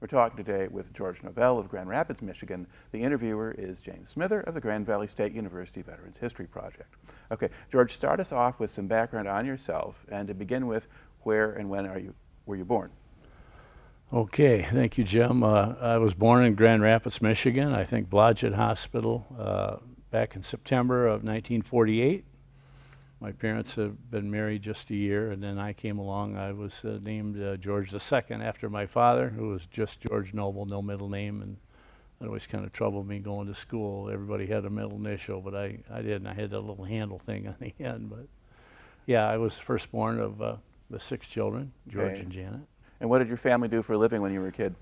We're talking today with George Nobel of Grand Rapids, Michigan. The interviewer is James Smither of the Grand Valley State University Veterans History Project. Okay, George, start us off with some background on yourself, and to begin with, where and when were you born? Okay, thank you, Jim. I was born in Grand Rapids, Michigan, I think Blodgett Hospital, back in September of 1948. My parents had been married just a year, and then I came along. I was named George II after my father, who was just George Noble, no middle name, and it always kind of troubled me going to school. Everybody had a middle initial, but I didn't. I had that little handle thing on the end. But yeah, I was firstborn of the 6 children, George and Janet. And what did your family do for a living when you were a kid?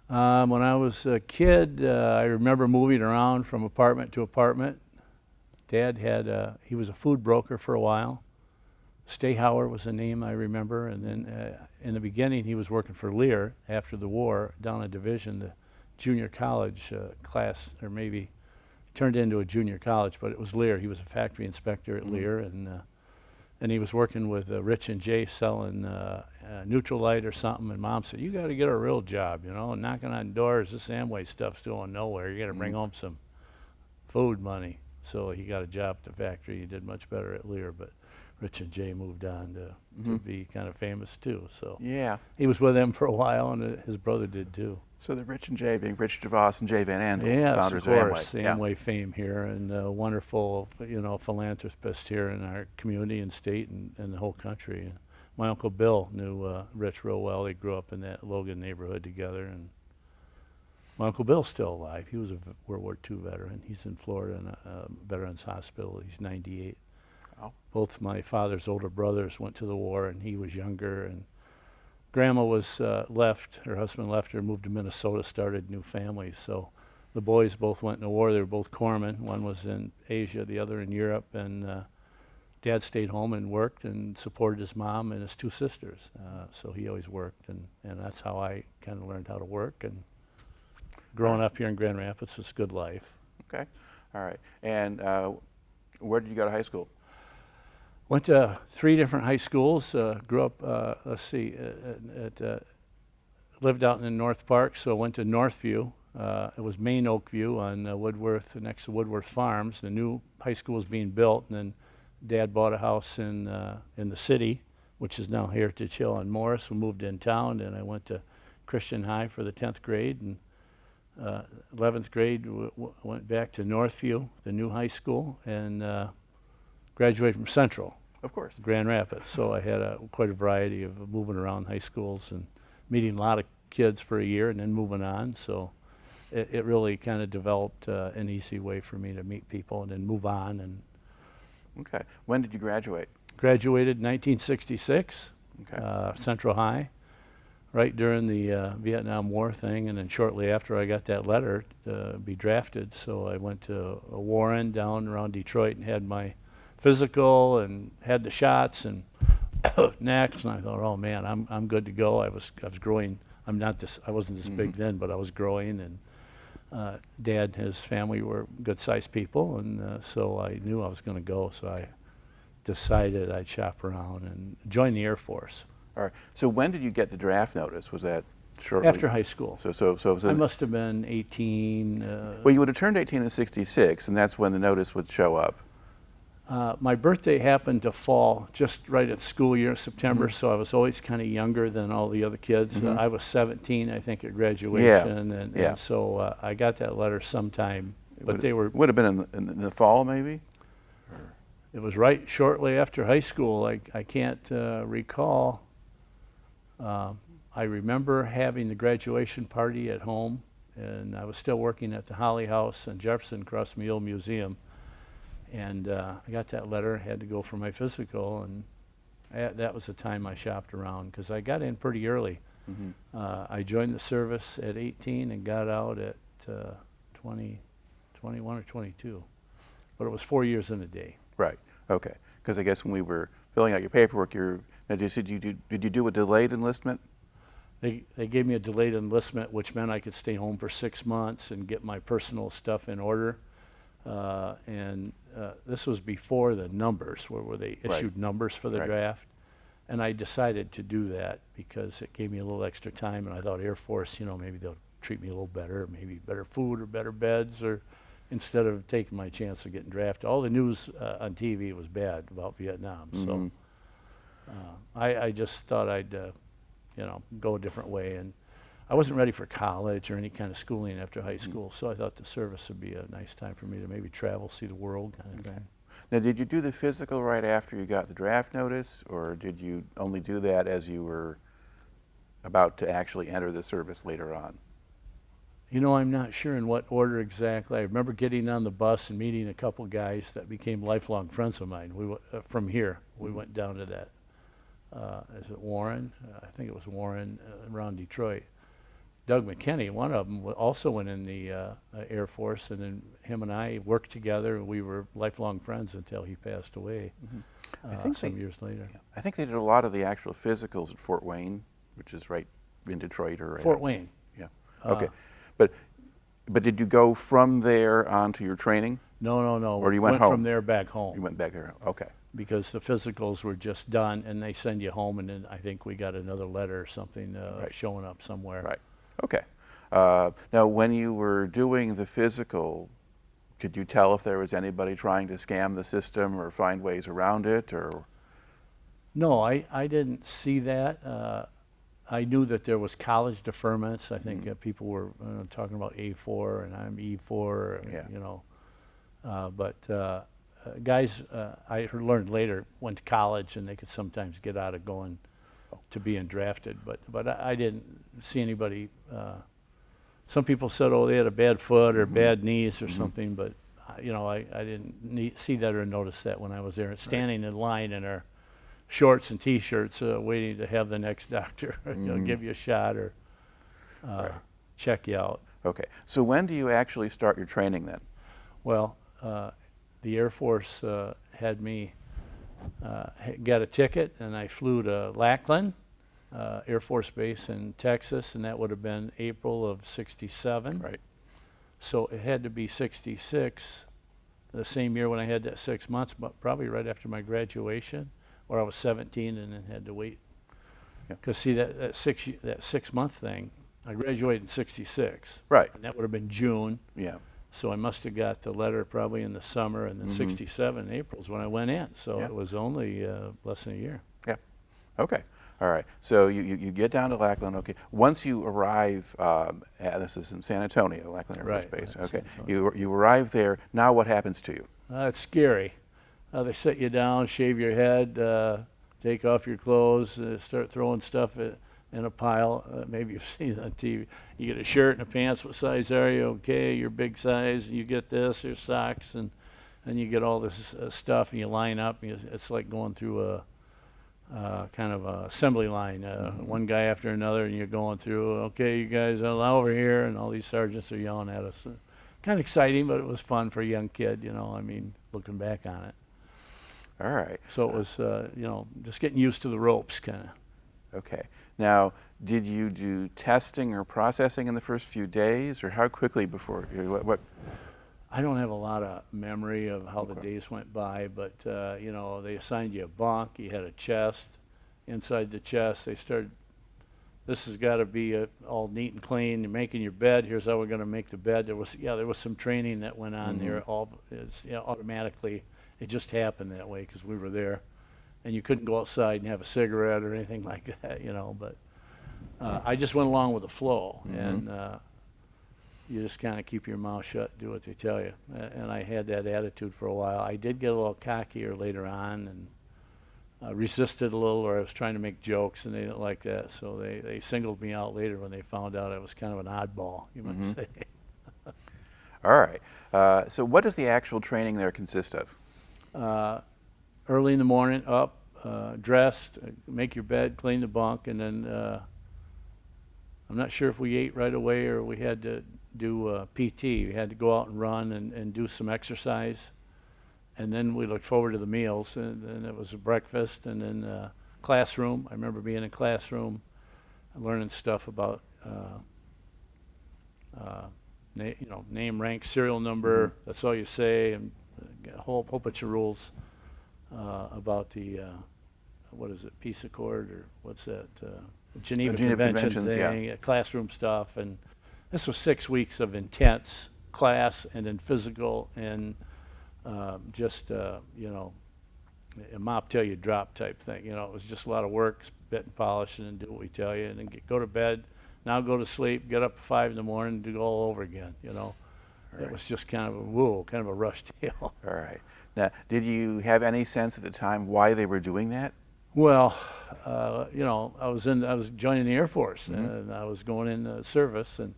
When I was a kid, I remember moving around from apartment to apartment. Dad he was a food broker for a while. Stayhauer was the name I remember, and then in the beginning he was working for Lear after the war down a division, the junior college class, or maybe turned into a junior college, but it was Lear. He was a factory inspector at Lear, and he was working with Rich and Jay selling Neutralite or something, and Mom said, "You got to get a real job, you know, knocking on doors, this Amway stuff's going nowhere. You got to bring home some food money." So he got a job at the factory. He did much better at Lear, but Rich and Jay moved on to be kind of famous too. So yeah, he was with them for a while, and his brother did too. So the Rich and Jay being Rich DeVos and Jay Van Andel, Yes, founders of course, Amway. Amway fame here, and wonderful, philanthropist here in our community and state and the whole country. And my Uncle Bill knew Rich real well. They grew up in that Logan neighborhood together, and my Uncle Bill's still alive. He was a World War II veteran. He's in Florida in a Veterans Hospital. He's 98. Wow. Both my father's older brothers went to the war, and he was younger. And Grandma was left. Her husband left her, moved to Minnesota, started new families. So the boys both went in the war. They were both corpsmen. One was in Asia, the other in Europe. And Dad stayed home and worked and supported his mom and his 2 sisters. So he always worked, and that's how I kind of learned how to work. And growing up here in Grand Rapids was a good life. Okay, all right. And where did you go to high school? Went to 3 different high schools. Grew up, lived out in North Park, so went to Northview. It was Main Oakview on Woodworth, next to Woodworth Farms. The new high school was being built, and then Dad bought a house in the city, which is now Heritage Hill on Morris. We moved in town, and I went to Christian High for the 10th grade, and 11th grade went back to Northview, the new high school, and graduated from Central. Of course. Grand Rapids. So I had quite a variety of moving around high schools and meeting a lot of kids for a year and then moving on. So it really kind of developed an easy way for me to meet people and then move on. And okay. When did you graduate? Graduated in 1966, Okay. Central High, right during the Vietnam War thing, and then shortly after I got that letter to be drafted. So I went to Warren down around Detroit and had my physical and had the shots and next, and I thought, oh man, I'm good to go. I was growing. I wasn't this big then, but I was growing, and Dad and his family were good sized people, and so I knew I was going to go. So I decided I'd shop around and join the Air Force. All right. So when did you get the draft notice? Was that shortly After high school? So I must have been 18. Well, you would have turned 18 in '66, and that's when the notice would show up. My birthday happened to fall just right at school year, September, so I was always kind of younger than all the other kids. I was 17, I think, at graduation, and so I got that letter sometime. But they were would have been in the fall, maybe. It was right shortly after high school. I can't recall. I remember having the graduation party at home, and I was still working at the Holly House in Jefferson across from the old museum. And I got that letter, had to go for my physical, and that was the time I shopped around because I got in pretty early. I joined the service at 18 and got out at 21 or 22. But it was 4 years in a day. Right, okay. Because I guess when we were filling out your paperwork, did you do a delayed enlistment? They gave me a delayed enlistment, which meant I could stay home for 6 months and get my personal stuff in order. This was before the numbers, where they issued numbers for the draft. And I decided to do that because it gave me a little extra time, and I thought Air Force, you know, maybe they'll treat me a little better, maybe better food or better beds, or instead of taking my chance of getting drafted. All the news on TV was bad about Vietnam, so I just thought I'd, you know, go a different way. And I wasn't ready for college or any kind of schooling after high school, so I thought the service would be a nice time for me to maybe travel, see the world kind of thing. Now, did you do the physical right after you got the draft notice, or did you only do that as you were about to actually enter the service later on? You know, I'm not sure in what order exactly. I remember getting on the bus and meeting a couple guys that became lifelong friends of mine. We from here. We went down to that. Is it Warren? I think it was Warren around Detroit. Doug McKinney, one of them, also went in the Air Force, and then him and I worked together. We were lifelong friends until he passed away I think some years later. Yeah, I think they did a lot of the actual physicals at Fort Wayne, which is right in Detroit or right Fort outside. Wayne. Yeah. Okay. But did you go from there on to your training? No. Or you went from home? there back home. You went back there. Okay. Because the physicals were just done, and they send you home, and then I think we got another letter or something showing up somewhere. Right. Okay. Now, when you were doing the physical, could you tell if there was anybody trying to scam the system or find ways around it, or? No, I didn't see that. I knew that there was college deferments. I think people were talking about A4 and I'm E4, Yeah. you know. But guys, I learned later, went to college, and they could sometimes get out of going to being drafted. But I didn't see anybody. Some people said, oh, they had a bad foot or bad knees or something, but you know, I didn't see that or notice that when I was there, standing in line in our shorts and T-shirts, waiting to have the next doctor you know, give you a shot or check you out. Okay. So when do you actually start your training then? Well, the Air Force had me get a ticket, and I flew to Lackland Air Force Base in Texas, and that would have been April of '67. Right. So it had to be '66, the same year when I had that 6 months, but probably right after my graduation, or I was 17 and then had to wait. Because see, that 6 month thing, I graduated in '66. Right. And that would have been June. Yeah. So I must have got the letter probably in the summer, and then '67 April is when I went in. So it was only less than a year. Yeah. Okay. All right. So you get down to Lackland. Okay. Once you arrive, this is in San Antonio, Lackland Air Force Base. Right, Okay. San You arrive there. Now what happens to you? It's scary. They sit you down, shave your head, take off your clothes, start throwing stuff in a pile. Maybe you've seen it on TV. You get a shirt and a pants. What size are you? Okay, you're big size. You get this, your socks, and you get all this stuff, and you line up. And it's like going through a kind of a assembly line, one guy after another, and you're going through. Okay, you guys allow over here, and all these sergeants are yelling at us. Kind of exciting, but it was fun for a young kid. You know, I mean, looking back on it. All right. So it was, you know, just getting used to the ropes, kind of. Okay. Now, did you do testing or processing in the first few days, or how quickly before? What? I don't have a lot of memory of how the days went by, but you know, they assigned you a bunk. You had a chest. Inside the chest, they started. This has got to be all neat and clean. You're making your bed. Here's how we're going to make the bed. There was some training that went on there. It's, you know, automatically. It just happened that way because we were there, and you couldn't go outside and have a cigarette or anything like that, you know. But I just went along with the flow, and you just kind of keep your mouth shut, do what they tell you. And I had that attitude for a while. I did get a little cockier later on, and resisted a little, or I was trying to make jokes, and they didn't like that. So they singled me out later when they found out I was kind of an oddball, you might say. All right. So what does the actual training there consist of? Early in the morning, up, dressed, make your bed, clean the bunk, and then I'm not sure if we ate right away or we had to do PT. We had to go out and run and do some exercise, and then we looked forward to the meals, and then it was a breakfast, and then classroom. I remember being in classroom, learning stuff about you know, name, rank, serial number. That's all you say, and a whole bunch of rules about the what is it, Peace Accord, or what's that, Geneva Geneva Convention Conventions, yeah. thing, classroom stuff. And this was 6 weeks of intense class and then physical and just, you know, a mop till you drop type thing. You know, it was just a lot of work, spit and polish, and then do what we tell you, and then go to bed. Now go to sleep, get up at 5 in the morning, do it all over again, you know. It was just kind of kind of a rush deal. All right. Now, did you have any sense at the time why they were doing that? Well, you know, I was joining the Air Force, and I was going in service, and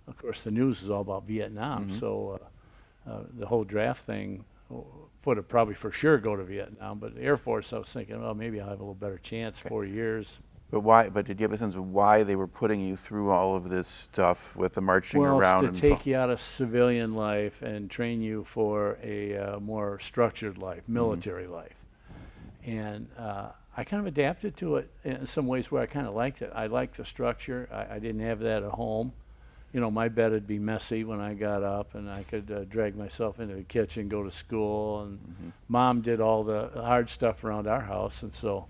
of course the news was all about Vietnam. So the whole draft thing would have probably for sure go to Vietnam, but the Air Force, I was thinking, well, maybe I'll have a little better chance. 4 years. But why? But did you have a sense of why they were putting you through all of this stuff with the marching Well, around? Well, to take you out of civilian life and train you for a more structured life, military life. And I kind of adapted to it in some ways where I kind of liked it. I liked the structure. I didn't have that at home. You know, my bed would be messy when I got up, and I could drag myself into the kitchen, go to school, and Mom did all the hard stuff around our house, and so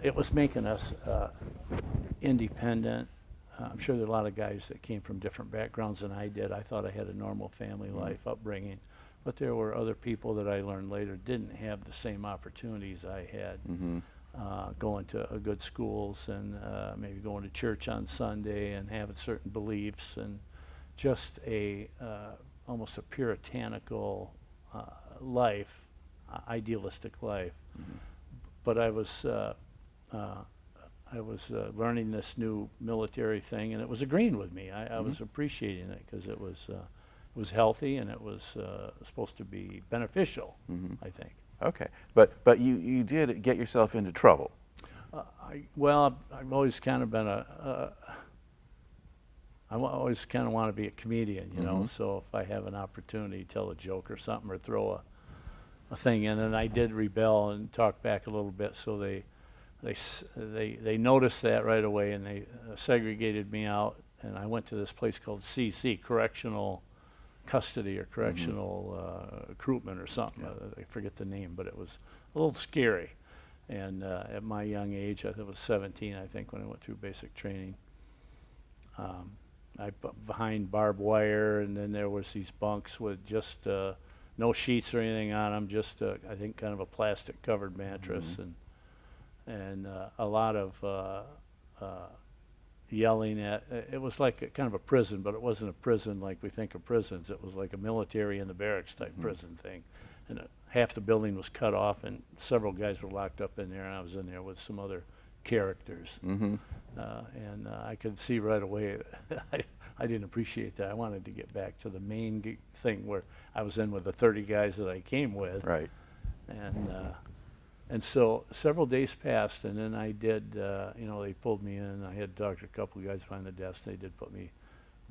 it was making us independent. I'm sure there are a lot of guys that came from different backgrounds than I did. I thought I had a normal family life upbringing, but there were other people that I learned later didn't have the same opportunities I had. Going to good schools and maybe going to church on Sunday and having certain beliefs, and just a almost a puritanical life, idealistic life. But I was learning this new military thing, and it was agreeing with me. I was appreciating it because it was healthy, and it was supposed to be beneficial, I think. Okay, but you did get yourself into trouble. Well, I've always kind of been I always kind of want to be a comedian, you know. So if I have an opportunity to tell a joke or something, or throw a thing in, and I did rebel and talk back a little bit. So they noticed that right away, and they segregated me out, and I went to this place called CC, Correctional Custody or Correctional Recruitment or something. I forget the name, but it was a little scary. And at my young age, I was 17, I think, when I went through basic training. Behind barbed wire, and then there was these bunks with just no sheets or anything on them, just I think kind of a plastic covered mattress, and a lot of yelling at. It was like a kind of a prison, but it wasn't a prison like we think of prisons. It was like a military in the barracks type prison thing, and half the building was cut off, and several guys were locked up in there, and I was in there with some other characters. And I could see right away that I didn't appreciate that. I wanted to get back to the main thing where I was in with the 30 guys that I came with. Right. And so several days passed, and then I did, you know, they pulled me in. I had talked to a couple of guys behind the desk. They did put me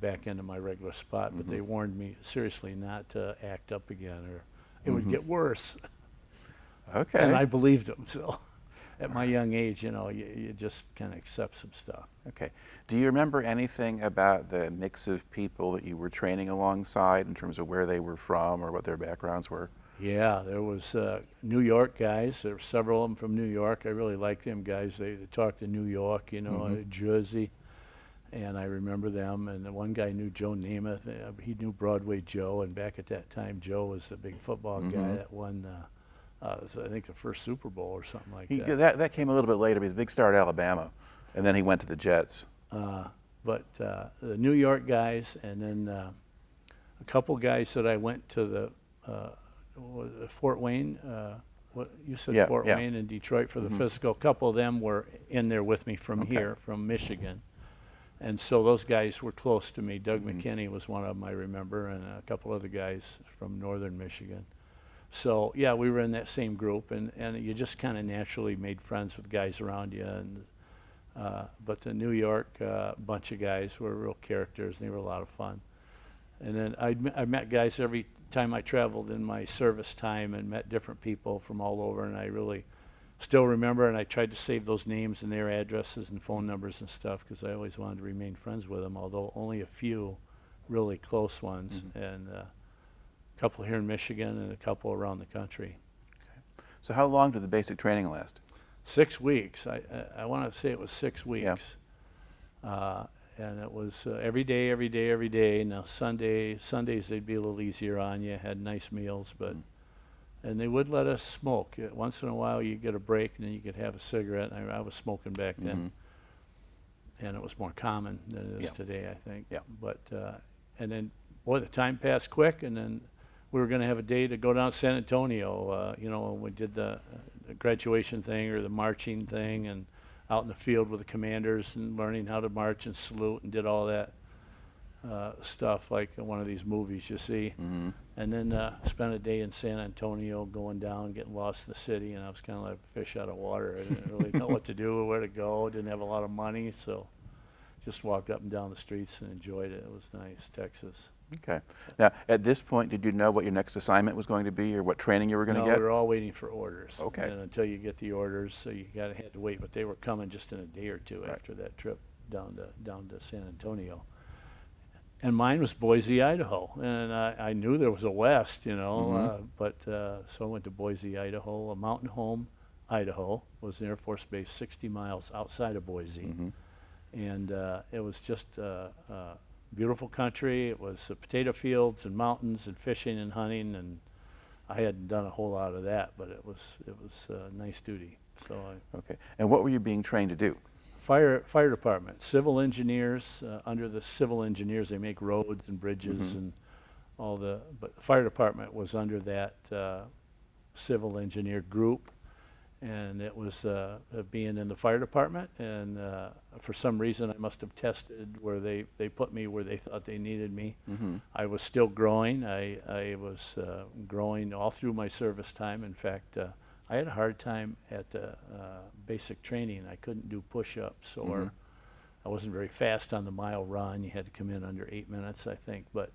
back into my regular spot, but they warned me seriously not to act up again, or it would get worse. Okay. And I believed them, so at my young age, you know, you just kind of accept some stuff. Okay. Do you remember anything about the mix of people that you were training alongside in terms of where they were from or what their backgrounds were? Yeah, there was New York guys. There were several of them from New York. I really liked them guys. They talked to New York, you know, Jersey, and I remember them. And the one guy knew Joe Namath. He knew Broadway Joe, and back at that time, Joe was the big football guy that won, I think, the first Super Bowl or something like that. That came a little bit later. He was a big star at Alabama, and then he went to the Jets. But the New York guys, and then a couple guys that I went to the Fort Wayne, what you said, Fort Wayne in Detroit for the physical. A couple of them were in there with me from here, from Michigan. And so those guys were close to me. Doug McKinney was one of them, I remember, and a couple other guys from northern Michigan. So, yeah, we were in that same group, and you just kind of naturally made friends with guys around you. And but the New York bunch of guys were real characters, and they were a lot of fun. And then I met guys every time I traveled in my service time, and met different people from all over, and I really still remember, and I tried to save those names and their addresses and phone numbers and stuff, because I always wanted to remain friends with them, although only a few really close ones, and a couple here in Michigan and a couple around the country. Okay. So how long did the basic training last? 6 weeks. I want to say it was 6 weeks. And it was every day, every day, every day. Now Sundays they'd be a little easier on you. Had nice meals, but and they would let us smoke. Once in a while you get a break and then you could have a cigarette. I was smoking back then, and it was more common than it is today, I think. Yeah. But and then boy, the time passed quick, and then we were going to have a day to go down to San Antonio. You know, when we did the graduation thing or the marching thing, and out in the field with the commanders and learning how to march and salute and did all that stuff like in one of these movies you see. And then spent a day in San Antonio going down, getting lost in the city, and I was kind of like a fish out of water. I didn't really know what to do, where to go. Didn't have a lot of money, so just walked up and down the streets and enjoyed it. It was nice, Texas. Okay. Now, at this point, did you know what your next assignment was going to be or what training you were going to No, get? we were all waiting for orders. Okay. And until you get the orders, so you had to wait. But they were coming just in a day or two after that trip down to San Antonio. And mine was Boise, Idaho. And I knew there was a West, you know, so I went to Boise, Idaho. A Mountain Home, Idaho was an Air Force Base 60 miles outside of Boise. And it was just beautiful country. It was potato fields and mountains and fishing and hunting, and I hadn't done a whole lot of that, but it was nice duty. So Okay. And what were you being trained to do? fire department, civil engineers. Under the civil engineers, they make roads and bridges and all the. But the fire department was under that civil engineer group. And it was being in the fire department, and for some reason I must have tested where they put me where they thought they needed me. I was still growing. I was growing all through my service time. In fact, I had a hard time at basic training. I couldn't do push-ups, or I wasn't very fast on the mile run. You had to come in under 8 minutes, I think. But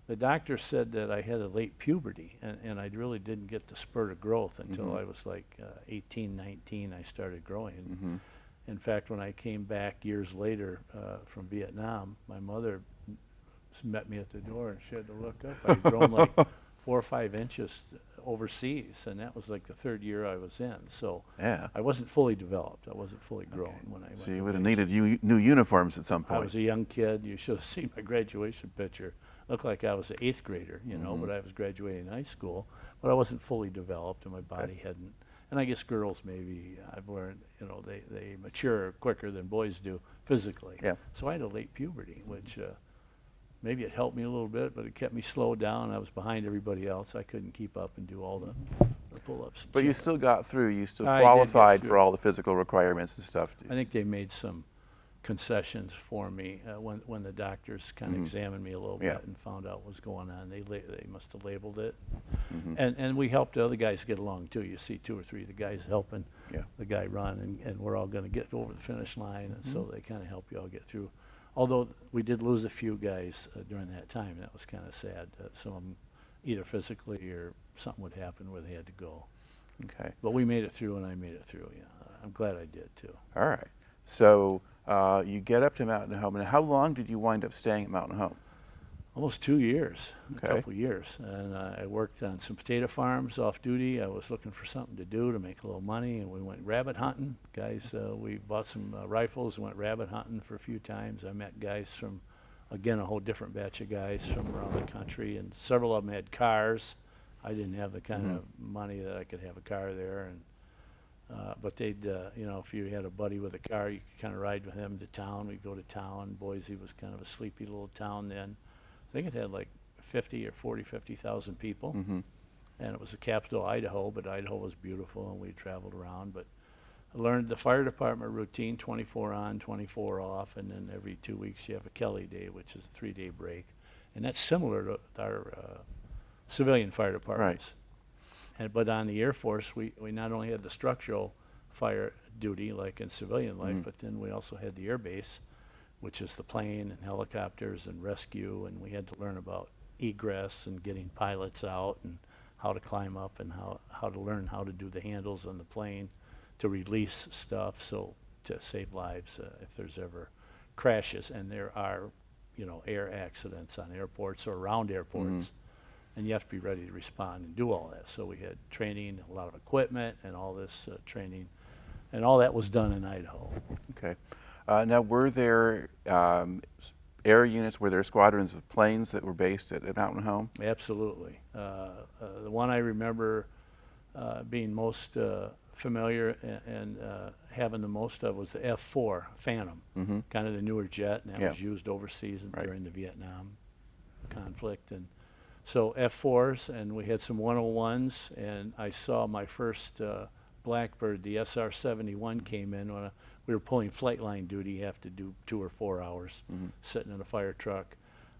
the doctor said that I had a late puberty, and I really didn't get the spurt of growth until I was like 18, 19. I started growing. In fact, when I came back years later from Vietnam, my mother met me at the door, and she had to look up. I'd grown like 4 or 5 inches overseas, and that was like the 3rd year I was in. So I wasn't fully developed. I wasn't fully grown when I went. So you would have needed new uniforms at some point. I was a young kid. You should have seen my graduation picture. Looked like I was an 8th grader, you know, but I was graduating high school. But I wasn't fully developed, and my body hadn't. And I guess girls maybe, I've learned, you know, they mature quicker than boys do physically. So I had a late puberty, which maybe it helped me a little bit, but it kept me slowed down. I was behind everybody else. I couldn't keep up and do all the pull-ups. But you still got through. You still I did qualified get for all the physical requirements and stuff. I think they made some concessions for me when the doctors kind of examined me a little bit and found out what was going on. They must have labeled it, and we helped the other guys get along too. You see 2 or 3 of the guys helping the guy run, and we're all going to get over the finish line, and so they kind of help you all get through. Although we did lose a few guys during that time, that was kind of sad. Some of them either physically or something would happen where they had to go. Okay. But we made it through, and I made it through. Yeah, I'm glad I did too. All right. So you get up to Mountain Home, and how long did you wind up staying at Mountain Home? Almost 2 years, Okay. a couple years. And I worked on some potato farms off duty. I was looking for something to do to make a little money, and we went rabbit hunting. Guys, we bought some rifles and went rabbit hunting for a few times. I met guys from, again, a whole different batch of guys from around the country, and several of them had cars. I didn't have the kind of money that I could have a car there, and but they'd, you know, if you had a buddy with a car, you could kind of ride with him to town. We'd go to town. Boise was kind of a sleepy little town then. I think it had like 50,000 people. And it was the capital, Idaho, but Idaho was beautiful, and we traveled around. But I learned the fire department routine, 24 on, 24 off, and then every 2 weeks you have a Kelly day, which is a 3-day break. And that's similar to our civilian fire departments. But on the Air Force, we not only had the structural fire duty like in civilian life, but then we also had the air base, which is the plane and helicopters and rescue, and we had to learn about egress and getting pilots out and how to climb up and how to learn how to do the handles on the plane to release stuff, so to save lives if there's ever crashes. And there are, you know, air accidents on airports or around airports. And you have to be ready to respond and do all that. So we had training, a lot of equipment, and all this training. And all that was done in Idaho. Okay. Now, were there air units, were there squadrons of planes that were based at Mountain Home? Absolutely. The one I remember being most familiar and having the most of was the F-4 Phantom, kind of the newer jet, and that was used overseas during the Vietnam conflict. And so F-4s, and we had some 101s, and I saw my first Blackbird, the SR-71 came in when we were pulling flight line duty. You have to do 2 or 4 hours sitting in a fire truck,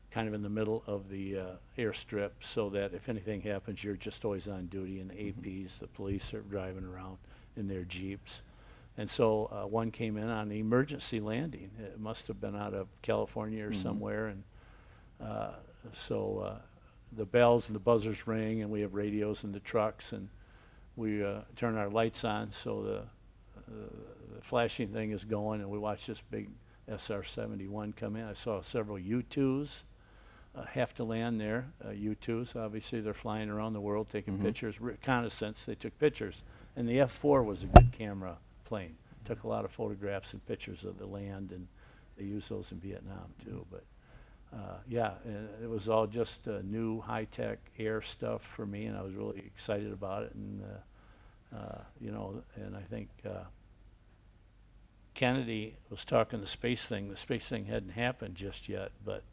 kind of in the middle of the airstrip, so that if anything happens, you're just always on duty. And the APs, the police, are driving around in their Jeeps. And so one came in on an emergency landing. It must have been out of California or somewhere. And so the bells and the buzzers ring, and we have radios in the trucks, and we turn our lights on, so the flashing thing is going, and we watch this big SR-71 come in. I saw several U-2s have to land there. U-2s, obviously, they're flying around the world taking pictures. Reconnaissance, they took pictures. And the F-4 was a good camera plane. Took a lot of photographs and pictures of the land, and they used those in Vietnam too. But yeah, it was all just new high-tech air stuff for me, and I was really excited about it. And you know, and I think Kennedy was talking the space thing. The space thing hadn't happened just yet, but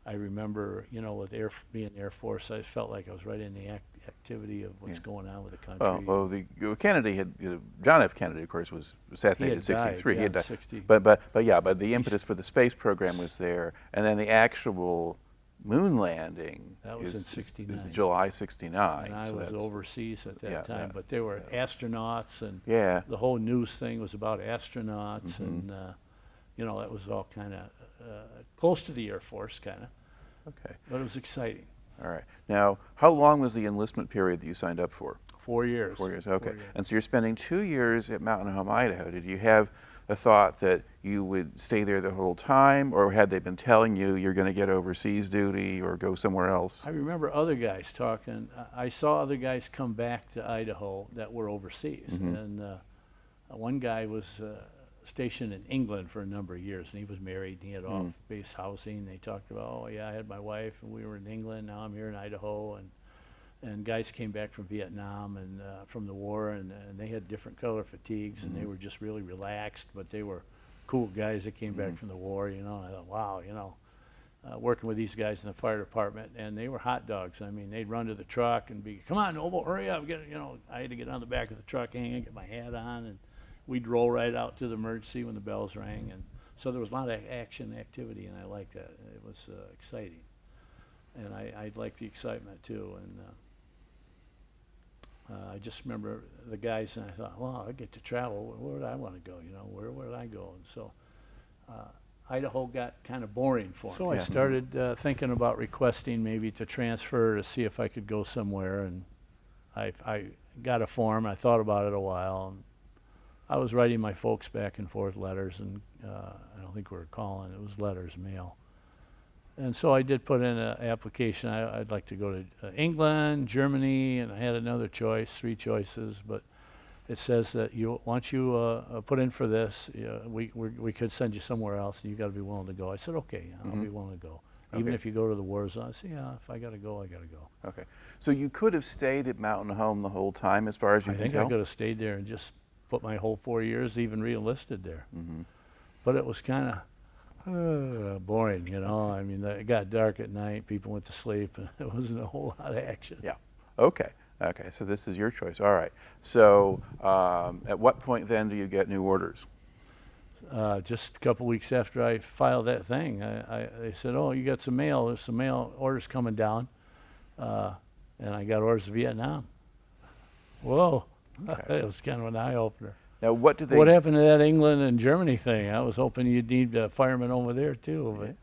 I remember, you know, with being Air Force, I felt like I was right in the activity of what's going on with the country. Well, Kennedy had John F. Kennedy, of course, was assassinated in '63. He had died. 60. But the impetus for the space program was there, and then the actual moon landing was in '69. is July '69. And I so was overseas at that time, yeah, but there were astronauts, and the whole news thing was about astronauts, and you know, that was all kind of close to the Air Force, kind of. Okay. But it was exciting. All right. Now, how long was the enlistment period that you signed up for? 4 years. 4 years, okay. 4 years. And so you're spending 2 years at Mountain Home, Idaho. Did you have a thought that you would stay there the whole time, or had they been telling you you're going to get overseas duty or go somewhere else? I remember other guys talking. I saw other guys come back to Idaho that were overseas. And one guy was stationed in England for a number of years, and he was married, and he had off-base housing. They talked about, oh yeah, I had my wife, and we were in England, now I'm here in Idaho. And guys came back from Vietnam and from the war, and they had different color fatigues, and they were just really relaxed, but they were cool guys that came back from the war, you know. And I thought, wow, you know, working with these guys in the fire department, and they were hot dogs. I mean, they'd run to the truck and be, come on, Nobel, hurry up, you know. I had to get on the back of the truck, hang, get my hat on, and we'd roll right out to the emergency when the bells rang. And so there was a lot of action activity, and I liked that. It was exciting, and I liked the excitement too. And I just remember the guys, and I thought, well, I get to travel. Where would I want to go? You know, where would I go? And so Idaho got kind of boring for me. So I started thinking about requesting maybe to transfer to see if I could go somewhere. And I got a form. I thought about it a while. And I was writing my folks back and forth letters, and I don't think we were calling. It was letters, mail. And so I did put in an application. I'd like to go to England, Germany, and I had another choice, 3 choices. But it says that once you put in for this, we could send you somewhere else, and you got to be willing to go. I said, okay, I'll be willing to go. Even if you go to the war zone. I said, yeah, if I got to go, I got to go. Okay. So you could have stayed at Mountain Home the whole time, as far as you can tell? I think I could have stayed there and just put my whole 4 years, even re-enlisted there. But it was kind of boring, you know. I mean, it got dark at night, people went to sleep, and there wasn't a whole lot of action. Yeah. Okay. Okay, so this is your choice. All right. So at what point then do you get new orders? Just a couple weeks after I filed that thing, they said, oh, you got some mail. There's some mail orders coming down. And I got orders to Vietnam. Whoa. Okay. It was kind of an eye-opener. Now, what did they... What happened to that England and Germany thing? I was hoping you'd need firemen over there, too. But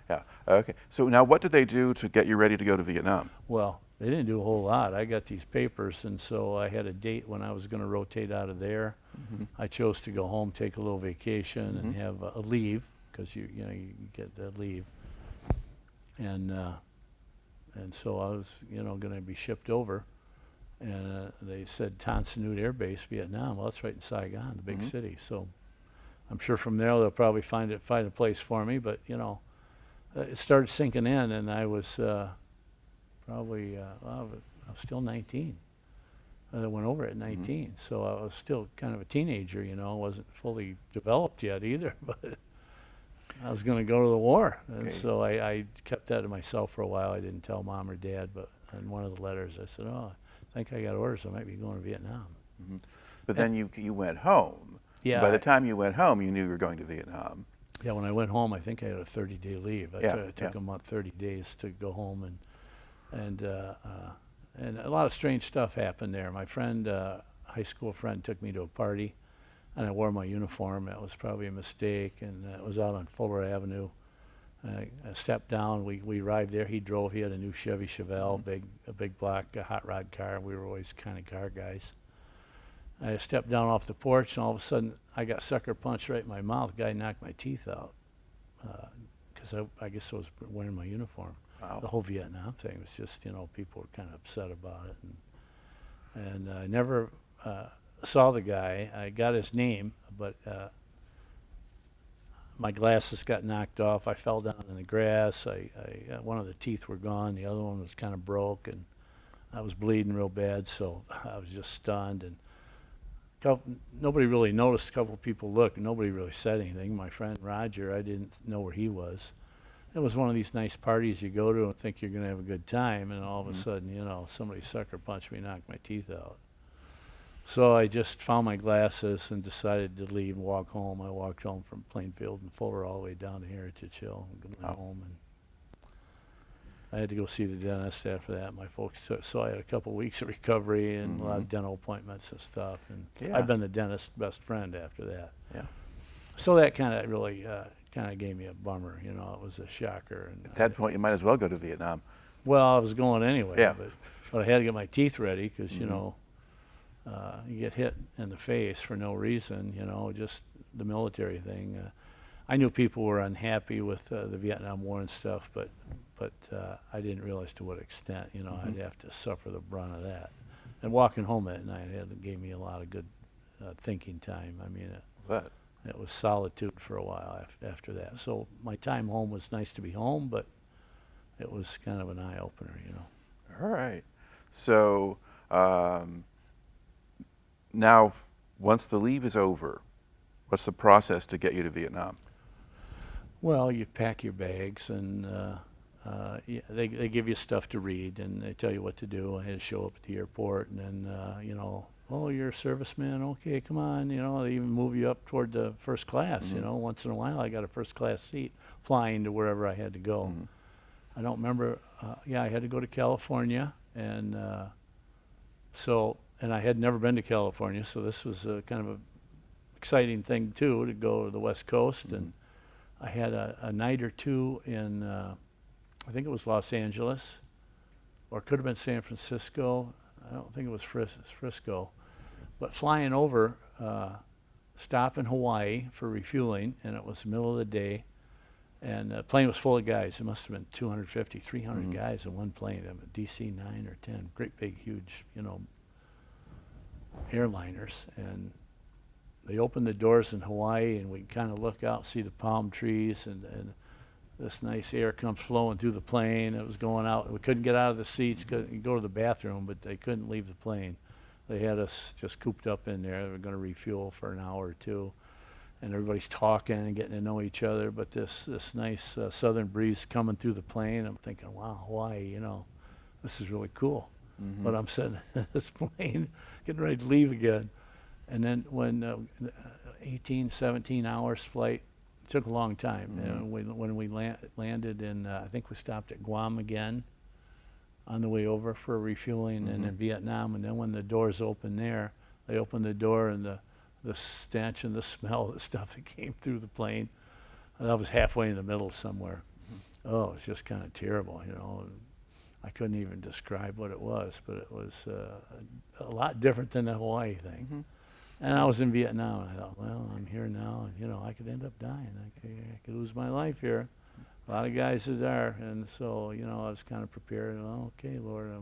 yeah. Okay. So now what did they do to get you ready to go to Vietnam? Well, they didn't do a whole lot. I got these papers, and so I had a date when I was going to rotate out of there. I chose to go home, take a little vacation, and have a leave, because you get that leave. And so I was, going to be shipped over. And they said Tan Son Nhut Air Base, Vietnam. Well, it's right in Saigon, the big city. So I'm sure from there they'll probably find a place for me. But you know, it started sinking in, and I was probably well, I was still 19. I went over at 19, so I was still kind of a teenager. You know, wasn't fully developed yet either, but I was going to go to the war, and so I kept that to myself for a while. I didn't tell mom or dad, but in one of the letters I said, "Oh, I think I got orders. I might be going to Vietnam." But then you went home. Yeah. By the time you went home, you knew you were going to Vietnam. Yeah, when I went home, I think I had a 30-day leave. I took a month, 30 days to go home, and a lot of strange stuff happened there. My friend, high school friend, took me to a party, and I wore my uniform. That was probably a mistake, and it was out on Fuller Avenue. I stepped down. We arrived there. He drove. He had a new Chevy Chevelle, a big black hot rod car. We were always kind of car guys. I stepped down off the porch, and all of a sudden, I got sucker punched right in my mouth. The guy knocked my teeth out because I guess I was wearing my uniform. Wow. The whole Vietnam thing was just, you know, people were kind of upset about it, and I never saw the guy. I got his name, but my glasses got knocked off. I fell down in the grass. One of the teeth were gone. The other one was kind of broke, and I was bleeding real bad. So I was just stunned, and nobody really noticed. A couple of people looked, and nobody really said anything. My friend Roger, I didn't know where he was. It was one of these nice parties you go to and think you're going to have a good time, and all of a sudden, you know, somebody sucker punched me, knocked my teeth out. So I just found my glasses and decided to leave and walk home. I walked home from Plainfield and Fuller all the way down to Heritage Hill and went home. And I had to go see the dentist after that. My folks so I had a couple of weeks of recovery and a lot of dental appointments and stuff. And I've been the dentist's best friend after that. Yeah. So that kind of really kind of gave me a bummer. You know, it was a shocker. And At that point, you might as well go to Vietnam. well, I was going anyway. Yeah. But I had to get my teeth ready because, you know, you get hit in the face for no reason, you know, just the military thing. I knew people were unhappy with the Vietnam War and stuff, but I didn't realize to what extent, you know, I'd have to suffer the brunt of that. And walking home at night gave me a lot of good thinking time. I mean, it was solitude for a while after that. So my time home was nice to be home, but it was kind of an eye-opener, you know. All right. So now, once the leave is over, what's the process to get you to Vietnam? Well, you pack your bags, and they give you stuff to read, and they tell you what to do. I had to show up at the airport, and then, you know, oh, you're a serviceman, okay, come on, you know, they even move you up toward the first class, you know. Once in a while, I got a first class seat flying to wherever I had to go. I don't remember, I had to go to California, and and I had never been to California, so this was kind of a exciting thing too, to go to the West Coast. And I had a night or two in, I think it was Los Angeles, or it could have been San Francisco. I don't think it was Frisco. But flying over, stop in Hawaii for refueling, and it was the middle of the day, and the plane was full of guys. There must have been 250, 300 guys in one plane, a DC-9 or 10, great big, huge, you know, airliners. And they opened the doors in Hawaii, and we kind of look out, see the palm trees, and this nice air comes flowing through the plane. It was going out. We couldn't get out of the seats, couldn't go to the bathroom, but they couldn't leave the plane. They had us just cooped up in there. They were going to refuel for an hour or two, and everybody's talking and getting to know each other. But this nice southern breeze coming through the plane, I'm thinking, wow, Hawaii, you know, this is really cool. But I'm sitting in this plane, getting ready to leave again. And then when 18, 17 hours flight, it took a long time. And when we landed in, I think we stopped at Guam again on the way over for refueling, and in Vietnam. And then when the doors opened there, they opened the door, and the stench and the smell of the stuff that came through the plane, and I was halfway in the middle somewhere. Oh, it was just kind of terrible, you know. I couldn't even describe what it was, but it was a lot different than the Hawaii thing. And I was in Vietnam, and I thought, well, I'm here now, and, you know, I could end up dying. I could lose my life here. A lot of guys are there, and so, you know, I was kind of prepared. Well, okay, Lord,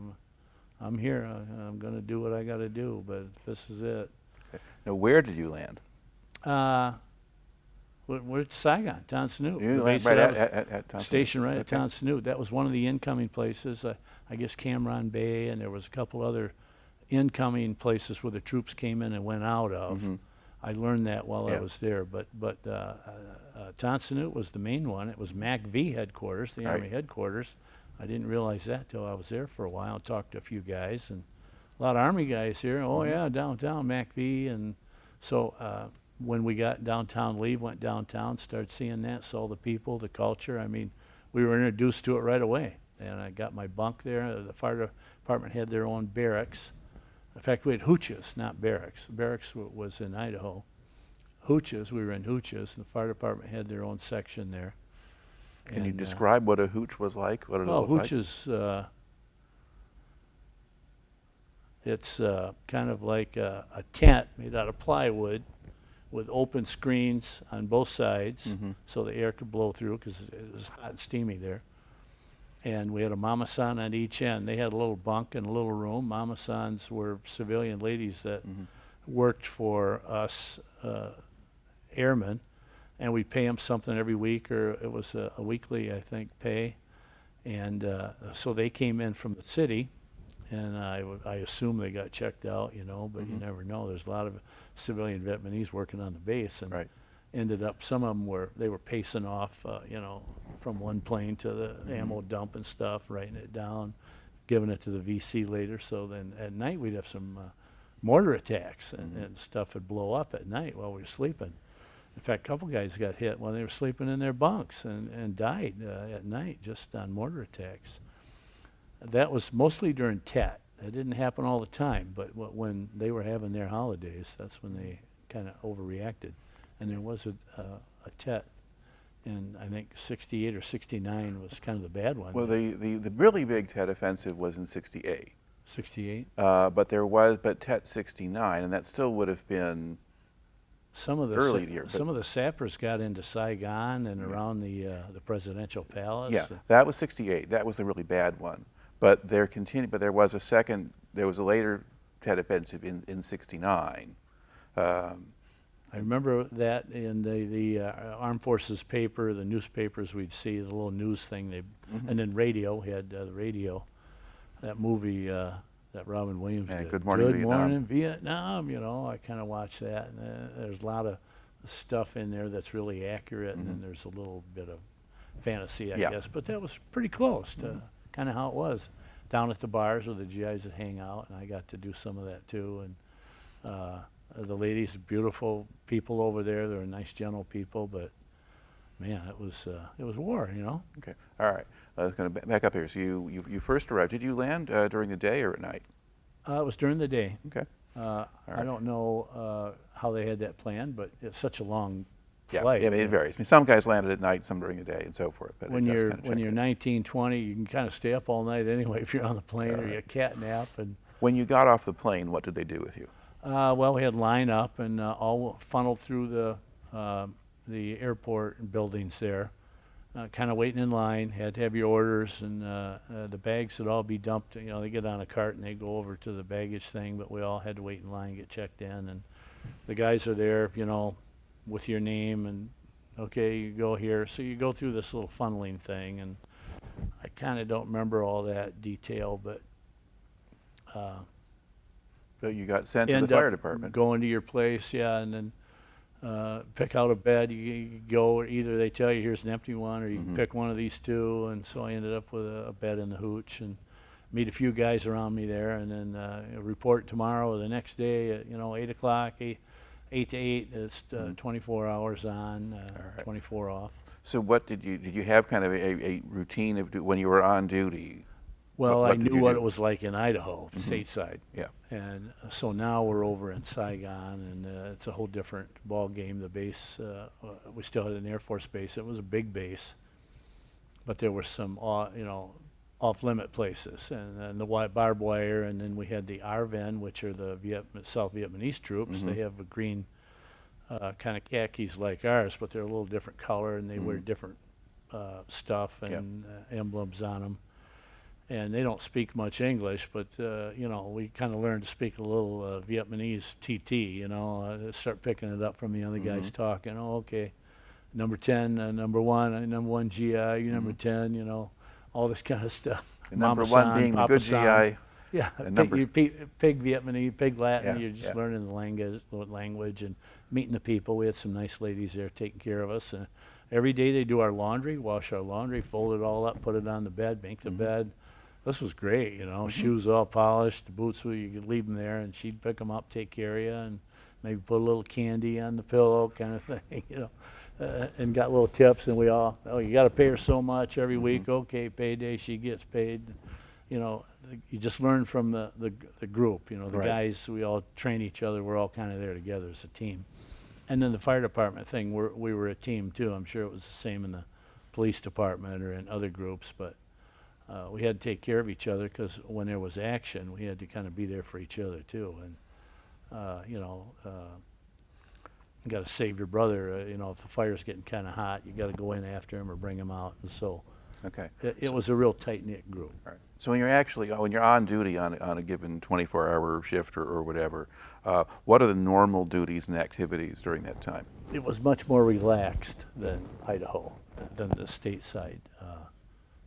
I'm here. I'm going to do what I got to do, but this is it. Okay. Now, where did you land? We're at Saigon, Tan Son Nhut. You The landed base right that I was at Tan Son Nhut. stationed right at Okay. Tan Son Nhut. That was one of the incoming places. I guess Cameron Bay, and there was a couple other incoming places where the troops came in and went out of. Mhm. I learned that while I Yeah. was there. But Tan Son Nhut was the main one. It was MACV headquarters, the Right. Army headquarters. I didn't realize that till I was there for a while. Talked to a few guys, and a lot of Army guys here. Oh Mhm. yeah, downtown MACV. And so when we got downtown leave, went downtown, started seeing that, saw the people, the culture. I mean, we were introduced to it right away. And I got my bunk there. The fire department had their own barracks. In fact, we had hooches, not barracks. Barracks was in Idaho. Hooches, we were in hooches, and the fire department had their own section there. Can you And, describe what a hooch was like? What did it well, look like? hooches, it's kind of like a tent made out of plywood with open screens on both sides Mhm. so the air could blow through because it was hot and steamy there. And we had a mama-san on each end. They had a little bunk and a little room. Mama-sans were civilian ladies that Mhm. worked for us airmen, and we'd pay them something every week, or it was a weekly, I think, pay. And so they came in from the city, and I assume they got checked out, you know, but you Mhm. never know. There's a lot of civilian Vietnamese working on the base, and Right. ended up, some of them they were pacing off, you know, from one plane to the Mhm. ammo dump and stuff, writing it down, giving it to the VC later. So then at night we'd have some mortar attacks, Mhm. and stuff would blow up at night while we were sleeping. In fact, a couple guys got hit while they were sleeping in their bunks and died at night just on mortar attacks. That was mostly during Tet. That didn't happen all the time, but when they were having their holidays, that's when they kind of overreacted. And there was a Tet in, I think, 68 or 69 was kind of the bad one. Well, the really big Tet offensive was in 68. 68? But Tet 69, and that still would have been Some of the early year. some of the sappers got into Saigon and Yeah. around the presidential palace. Yeah, that was 68. That was the really bad one. But there was a second. There was a later Tet offensive in 69. I remember that in the Armed Forces paper, the newspapers we'd see, the little news thing. Mhm. And then radio, we had the radio, that movie that Robin Williams Yeah, did. Good Morning, Good Vietnam. Morning Vietnam, you know, I kind of watched that. And there's a lot of stuff in there that's really accurate, and then Mhm. there's a little bit of fantasy, I Yeah. guess. But that was pretty close to kind of how it was. Down at the bars where the GIs would hang out, and I got to do some of that too. And the ladies, beautiful people over there. They were nice, gentle people, but man, it was war, you know. Okay, all right. I was going to back up here. So you first arrived. Did you land during the day or at night? It was during the day. Okay. I right. don't know how they had that planned, but it's such a long Yeah, flight. yeah, I mean, it varies. I mean, some guys landed at night, some during the day, and so forth. But When it does you're kind of when check you're in. 19, 20, you can kind of stay up all night anyway if you're on the plane, or you cat nap. And When you got off the plane, what did they do with you? well, we had line up and all funneled through the airport buildings there, kind of waiting in line. Had to have your orders, and the bags would all be dumped. You know, they get on a cart and they go over to the baggage thing, but we all had to wait in line, get checked in, and the guys are there, you know, with your name and okay, you go here. So you go through this little funneling thing, and I kind of don't remember all that detail, but So you got sent to the end fire up department. going to your place, yeah, and then pick out a bed. You go, either they tell you here's an empty one, or you can Mhm. pick one of these two. And so I ended up with a bed in the hooch, and meet a few guys around me there, and then report tomorrow or the next day at 8 o'clock, 8 to 8. It's 24 hours on, right. 24 off. So what did you have kind of a routine of when you were on duty? Well, What I did knew you what do? it was like in Idaho, Mhm. stateside. Yeah. And so now we're over in Saigon, and it's a whole different ball game. The base, we still had an Air Force base. It was a big base, but there were some, off-limit places, and then the barbed wire, and then we had the RVN, which are the South Vietnamese troops. Mhm. They have a green kind of khakis like ours, but they're a little different color, and they wear Mhm. different stuff and emblems on them. and they don't speak much English, but you know, we kind of learned to speak a little Vietnamese TT, you know, start picking it up from the other guys talking. Oh, okay, number 10, number 1, number 1 GI, you number 10, you know, all this kind of stuff. And number Mama 1 san, being the Papa good san. GI. Yeah, And pig Vietnamese, pig Latin, Yeah, you're just yeah. learning the language and meeting the people. We had some nice ladies there taking care of us. Every day they do our laundry, wash our laundry, fold it all up, put it on the bed, make the bed. This was great, you know, shoes all polished, the boots, you could leave them there, and she'd pick them up, take care of you, and maybe put a little candy on the pillow kind of thing, you know, and got little tips, and we all, oh, you got to pay her so much every week. Okay, payday, she gets paid. You know, you just learn from the group, you know, the Right. guys, we all train each other. We're all kind of there together as a team. And then the fire department thing, we were a team too. I'm sure it was the same in the police department or in other groups, but we had to take care of each other because when there was action, we had to kind of be there for each other too. And, you know, you got to save your brother. You know, if the fire's getting kind of hot, you got to go in after him or bring him out. And so Okay. it was a real tight-knit group. All right. So when you're on duty on a given 24-hour shift or whatever, what are the normal duties and activities during that time? It was much more relaxed than Idaho, than the state side.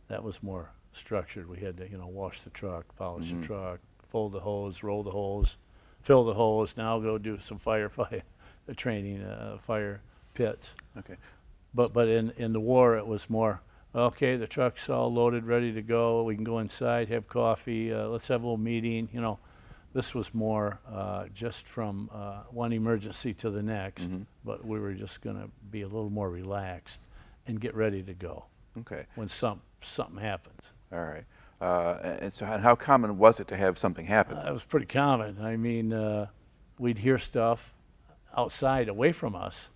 That was more structured. We had to, you know, wash the truck, polish the truck, fold the hose, roll the hose, fill the hose. Now go do some firefight training, fire pits. Okay. But in the war, it was more, okay, the truck's all loaded, ready to go. We can go inside, have coffee. Let's have a little meeting. You know, this was more just from one emergency to the next. But we were just going to be a little more relaxed and get ready to go Okay. when something happens. All right. And so how common was it to have something happen? It was pretty common. I mean, we'd hear stuff outside, away from us.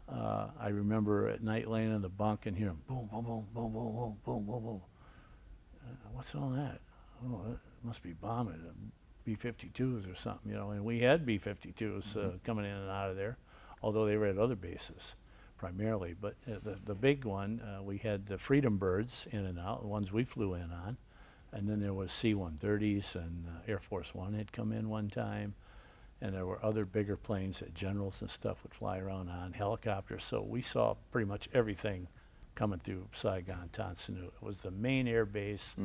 I remember at night laying in the bunk and hearing boom, boom, boom, boom, boom, boom, boom, boom, boom. What's all that? Oh, it must be bombing, B-52s or something, you know. And we had B-52s coming in and out of there, although they were at other bases primarily. But the big one, we had the Freedom Birds in and out, the ones we flew in on. And then there was C-130s, and Air Force One had come in one time. And there were other bigger planes that generals and stuff would fly around on, helicopters. So we saw pretty much everything coming through Saigon, Tan Son Nhut. It was the main air base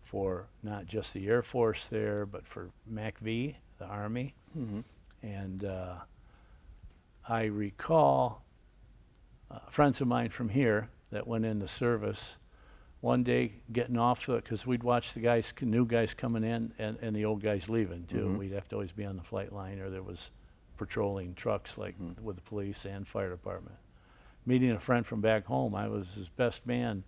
for not just the Air Force there, but for MACV, the Army. And I recall friends of mine from here that went in the service one day getting off, because we'd watch the guys, new guys coming in and the old guys leaving too. We'd have to always be on the flight line, or there was patrolling trucks like with the police and fire department. Meeting a friend from back home, I was his best man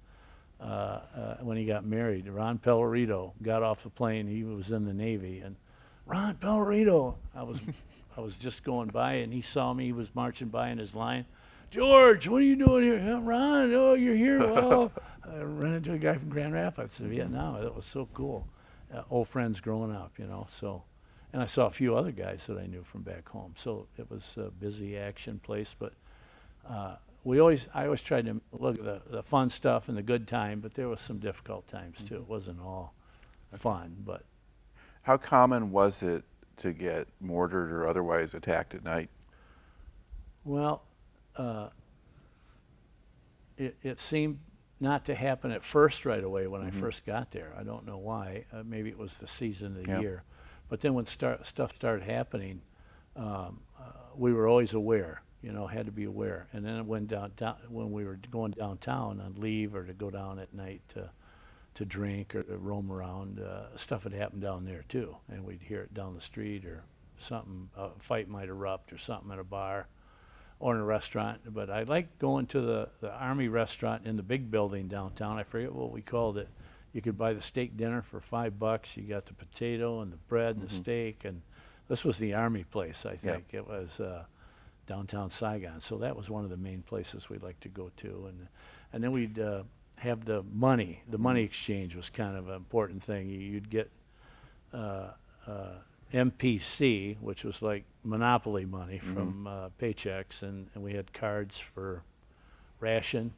when he got married. Ron Pellerito got off the plane. He was in the Navy, and Ron Pellerito, I was just going by, and he saw me. He was marching by in his line. George, what are you doing here? Ron, oh, you're here. Well, I ran into a guy from Grand Rapids, Vietnam. That was so cool. Old friends growing up, you know. So, and I saw a few other guys that I knew from back home. So it was a busy action place. But I always tried to look at the fun stuff and the good time. But there was some difficult times too. It wasn't all fun. But How common was it to get mortared or otherwise attacked at night? well, it seemed not to happen at first right away when I first got there. I don't know why. Maybe it was the season of the year. But then when stuff started happening, we were always aware, you know, had to be aware. And then it went down when we were going downtown on leave or to go down at night to drink or to roam around, stuff had happened down there too. And we'd hear it down the street, or something, a fight might erupt or something at a bar or in a restaurant. But I liked going to the Army restaurant in the big building downtown. I forget what we called it. You could buy the steak dinner for $5. You got the potato and the bread and the steak. And this was the Army place, I think. It was downtown Saigon. So that was one of the main places we liked to go to. And then we'd have the money. The money exchange was kind of an important thing. You'd get MPC, which was like monopoly money from paychecks, and we had cards for ration,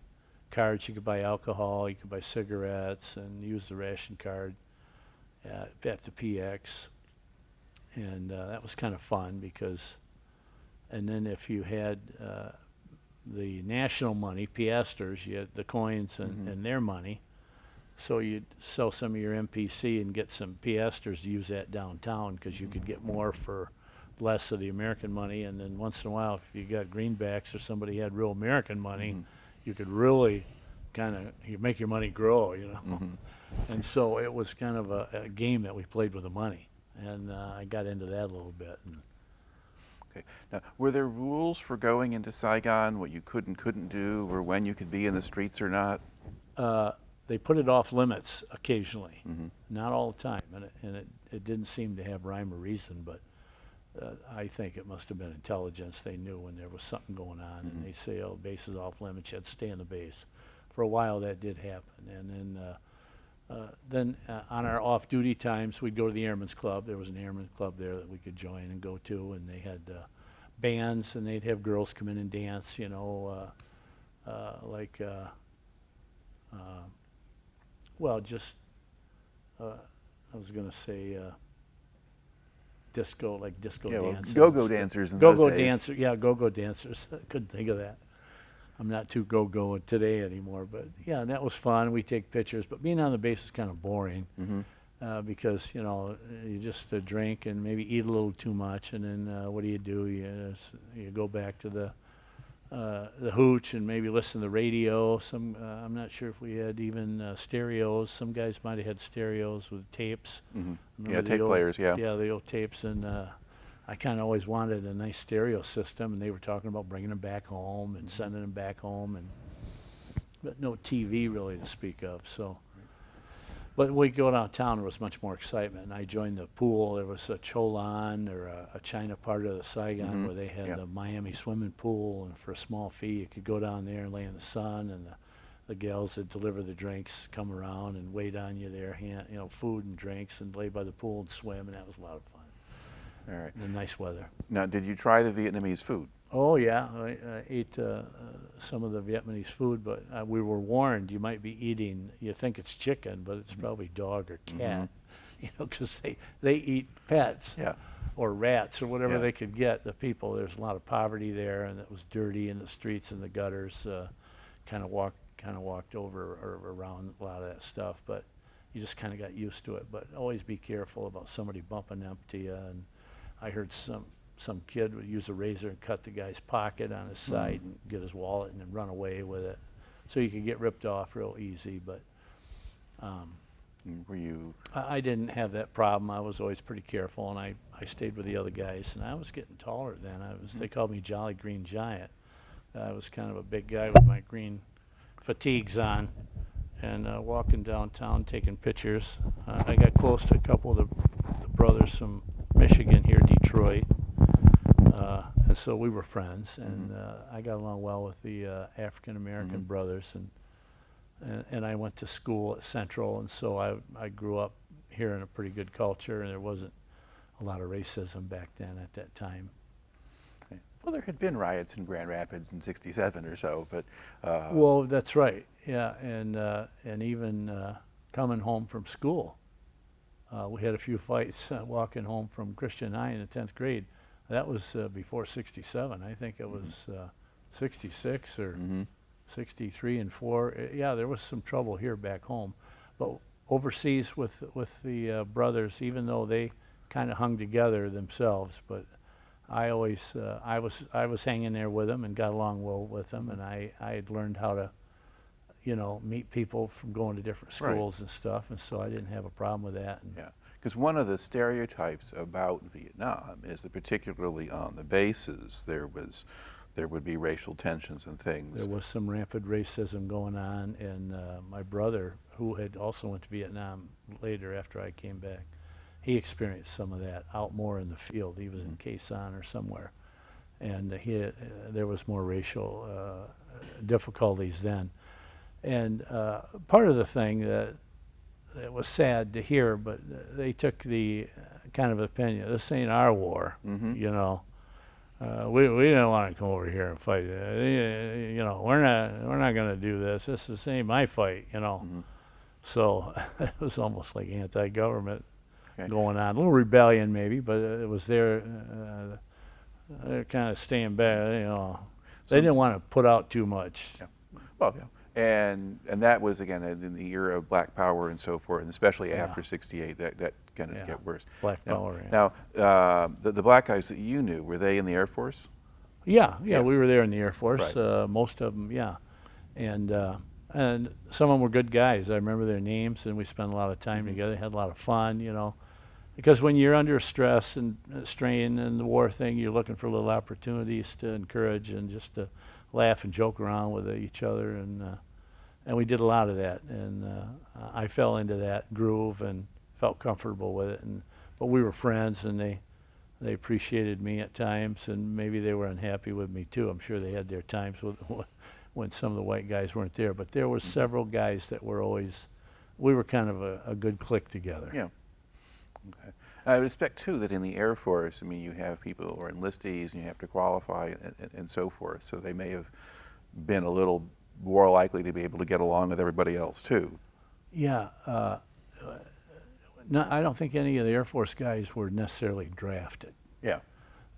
cards. You could buy alcohol, you could buy cigarettes, and use the ration card at the PX. And that was kind of fun because, and then if you had the national money, piasters, you had the coins and their money. So you'd sell some of your MPC and get some piasters to use that downtown because you could get more for less of the American money. And then once in a while, if you got greenbacks or somebody had real American money, you could really kind of you make your money grow, you know. And so it was kind of a game that we played with the money. And I got into that a little bit. Okay. Now, were there rules for going into Saigon, what you could and couldn't do, or when you could be in the streets or not? They put it off limits occasionally, not all the time, and it didn't seem to have rhyme or reason, but I think it must have been intelligence. They knew when there was something going on, and they say, oh, base is off limits, you had to stay on the base. For a while that did happen, and then on our off-duty times, we'd go to the Airmen's Club. There was an Airmen's Club there that we could join and go to, and they had bands, and they'd have girls come in and dance, you know, like, well, just, I was going to say disco, like disco dancing. Go-go dancers in those days. Go-go dancers, yeah, go-go dancers. I couldn't think of that. I'm not too go-go today anymore, but yeah, that was fun. We take pictures, but being on the base is kind of boring because, you know, you just drink and maybe eat a little too much, and then what do? You go back to the hooch and maybe listen to the radio. I'm not sure if we had even stereos. Some guys might have had stereos with tapes. Yeah, tape players, yeah. Yeah, the old tapes, and I kind of always wanted a nice stereo system, and they were talking about bringing them back home and sending them back home, but no TV really to speak of. So, but when we go downtown, there was much more excitement, and I joined the pool. There was a Cholan or a China part of the Saigon where they had the Miami swimming pool, and for a small fee, you could go down there and lay in the sun, and the gals that deliver the drinks come around and wait on you there, you know, food and drinks, and lay by the pool and swim, and that was a lot of fun. All right. And nice weather. Now, did you try the Vietnamese food? Oh, yeah. I ate some of the Vietnamese food, but we were warned you might be eating, you think it's chicken, but it's probably dog or cat, you know, because they eat pets or rats or whatever they could get, the people. There's a lot of poverty there, and it was dirty in the streets and the gutters. Kind of walked over or around a lot of that stuff, but you just kind of got used to it. But always be careful about somebody bumping into you. And I heard some kid would use a razor and cut the guy's pocket on his side and get his wallet and then run away with it. So you could get ripped off real easy, but were you? I didn't have that problem. I was always pretty careful, and I stayed with the other guys, and I was getting taller then. They called me Jolly Green Giant. I was kind of a big guy with my green fatigues on, and walking downtown taking pictures. I got close to a couple of the brothers from Michigan here, Detroit, and so we were friends, and I got along well with the African American brothers, and I went to school at Central, and so I grew up here in a pretty good culture, and there wasn't a lot of racism back then at that time. Okay. Well, there had been riots in Grand Rapids in '67 or so, but well, that's right, yeah, and even coming home from school. We had a few fights walking home from Christian High in the 10th grade. That was before '67. I think it was '66 or '63 and '4. Yeah, there was some trouble here back home. But overseas with the brothers, even though they kind of hung together themselves, but I always, I was hanging there with them and got along well with them, and I had learned how to, you know, meet people from going to different schools and stuff, and so I didn't have a problem with that. And yeah, because one of the stereotypes about Vietnam is that particularly on the bases there would be racial tensions and things. There was some rampant racism going on, and my brother, who had also went to Vietnam later after I came back, he experienced some of that out more in the field. He was in Quezon Son or somewhere, and there was more racial difficulties then. And part of the thing that it was sad to hear, but they took the kind of opinion, this ain't our war, you know. we didn't want to come over here and fight. You know, we're not going to do this. This ain't my fight. You know. Mm-hmm. So it was almost like anti-government Okay. going on. A little rebellion maybe, but it was there. They're kind of staying back. You know, So- they didn't want to put out too much. Yeah. Well, yeah. And that was again in the era of Black Power and so forth, and especially Yeah. after '68, that kind of Yeah. get worse. Black Now- Power. Yeah. Now, the black guys that you knew, were they in the Air Force? Yeah, Yeah. we were there in the Air Force. Right. Most of them, yeah, and some of them were good guys. I remember their names, and we spent a lot of time together. Had a lot of fun, you know, because when you're under stress and strain and the war thing, you're looking for little opportunities to encourage and just to laugh and joke around with each other, and we did a lot of that. And I fell into that groove and felt comfortable with it. But we were friends, and they appreciated me at times, and maybe they were unhappy with me too. I'm sure they had their times when some of the white guys weren't there. But there were several guys that were always, we were kind of a good clique together. Yeah. Okay. I would expect too that in the Air Force, I mean, you have people who are enlistees, and you have to qualify and so forth. So they may have been a little more likely to be able to get along with everybody else too. Yeah. No, I don't think any of the Air Force guys were necessarily drafted. Yeah.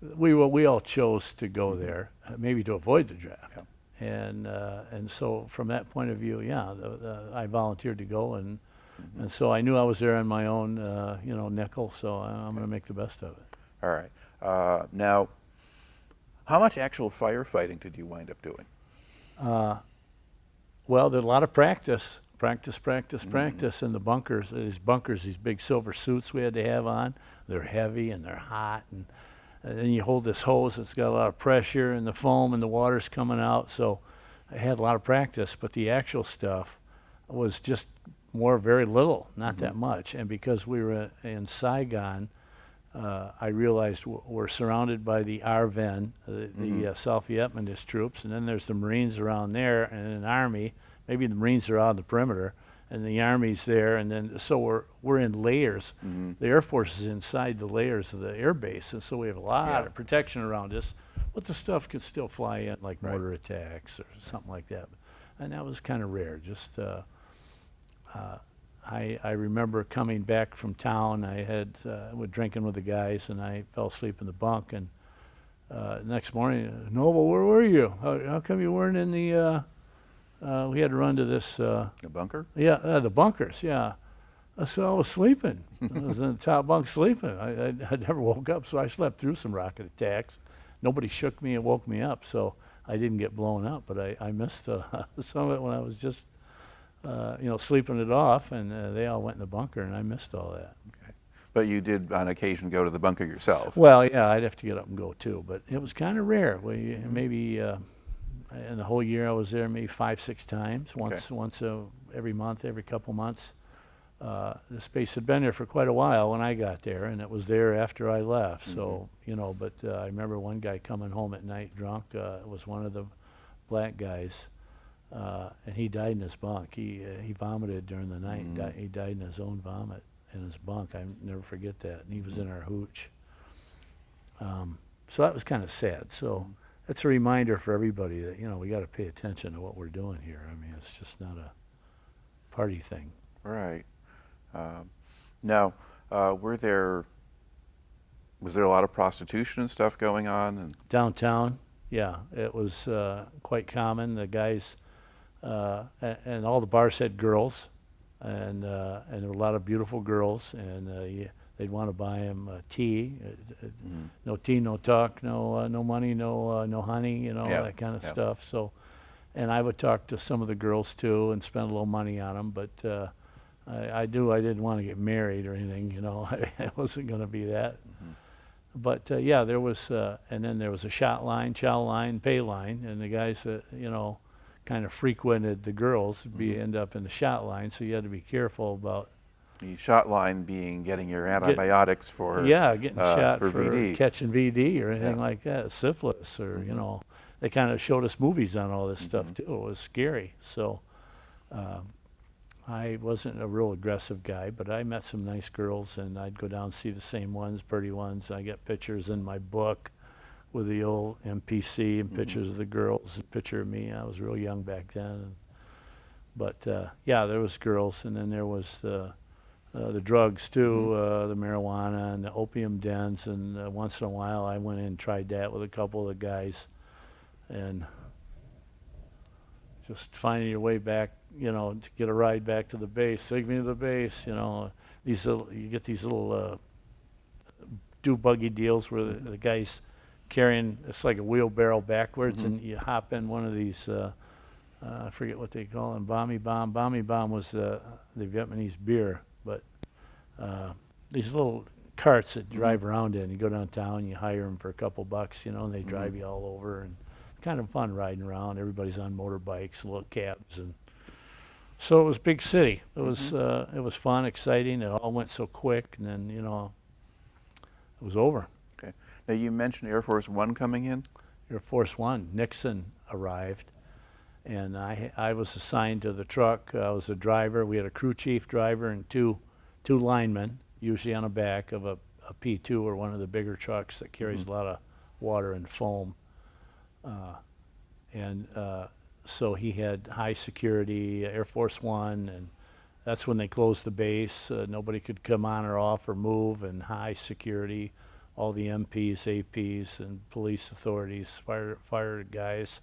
We all chose to go there, maybe to avoid the draft. Yeah. And so from that point of view, yeah, I volunteered to go, and so I knew I was there on my own, you know, nickel. So I'm going to make the best of it. All right. Now, how much actual firefighting did you wind up doing? Well, there's a lot of practice in the bunkers. These big silver suits we had to have on. They're heavy and they're hot, and then you hold this hose that's got a lot of pressure, and the foam and the water's coming out. So I had a lot of practice, but the actual stuff was just very little, not that much. And because we were in Saigon, I realized we're surrounded by the RVN, the South Vietnamese troops, and then there's the Marines around there, and an Army. Maybe the Marines are on the perimeter, and the Army's there, and then so we're in layers. The Air Force is inside the layers of the air base, and so we have a lot of protection around us. But the stuff could still fly in, like mortar attacks or something like that, and that was kind of rare. Just I remember coming back from town. I was drinking with the guys, and I fell asleep in the bunk. And next morning, Nobel, where were you? How come you weren't in the? We had to run to this. The bunker? Yeah, the bunkers. Yeah. So I was sleeping. I was in the top bunk sleeping. I never woke up, so I slept through some rocket attacks. Nobody shook me and woke me up, so I didn't get blown up. But I missed some of it when I was just, you know, sleeping it off, and they all went in the bunker, and I missed all that. Okay. But you did on occasion go to the bunker yourself. Well, yeah, I'd have to get up and go too, but it was kind of rare. Maybe in the whole year I was there, maybe 5-6 times. Once every month, every couple months. This base had been there for quite a while when I got there, and it was there after I left. So, you know, but I remember one guy coming home at night drunk. It was one of the black guys, and he died in his bunk. He vomited during the night. He died in his own vomit in his bunk. I never forget that. And he was in our hooch. So that was kind of sad. So that's a reminder for everybody that, you know, we got to pay attention to what we're doing here. I mean, it's just not a party thing. Right. Now, was there a lot of prostitution and stuff going on? And Downtown, yeah, it was quite common. The guys and all the bars had girls, and there were a lot of beautiful girls, and they'd want to buy them tea. No tea, no talk, no money, no honey, you know, that kind of stuff. So, and I would talk to some of the girls too and spend a little money on them, but I didn't want to get married or anything, you know. I wasn't going to be that. But yeah, there was, and then there was a shot line, chow line, pay line, and the guys that, you know, kind of frequented the girls end up in the shot line, so you had to be careful about. The shot line being getting your antibiotics for getting shot for VD. Catching VD or anything like that, syphilis, or you know, they kind of showed us movies on all this stuff too. It was scary. So I wasn't a real aggressive guy, but I met some nice girls, and I'd go down and see the same ones, pretty ones. I got pictures in my book with the old MPC and pictures of the girls, a picture of me. I was real young back then. But yeah, there was girls, and then there was the drugs too, the marijuana and the opium dens. And once in a while, I went in and tried that with a couple of the guys, and just finding your way back, you know, to get a ride back to the base. Take me to the base, you know. You get these little do buggy deals where the guy's carrying, it's like a wheelbarrow backwards, and you hop in one of these. I forget what they call them, Bommy Bomb. Bommy Bomb was the Vietnamese beer, but these little carts that drive around in. You go downtown, you hire them for a couple bucks, you know, and they drive you all over, and it's kind of fun riding around. Everybody's on motorbikes, little cabs, and so it was big city. It was fun, exciting. It all went so quick, and then, you know, it was over. Okay. Now you mentioned Air Force One coming in. Air Force One, Nixon arrived, and I was assigned to the truck. I was a driver. We had a crew chief driver and two linemen, usually on the back of a P2 or one of the bigger trucks that carries a lot of water and foam. So he had high security, Air Force One, and that's when they closed the base. Nobody could come on or off or move, and high security. All the MPs, APs, and police authorities, fire guys.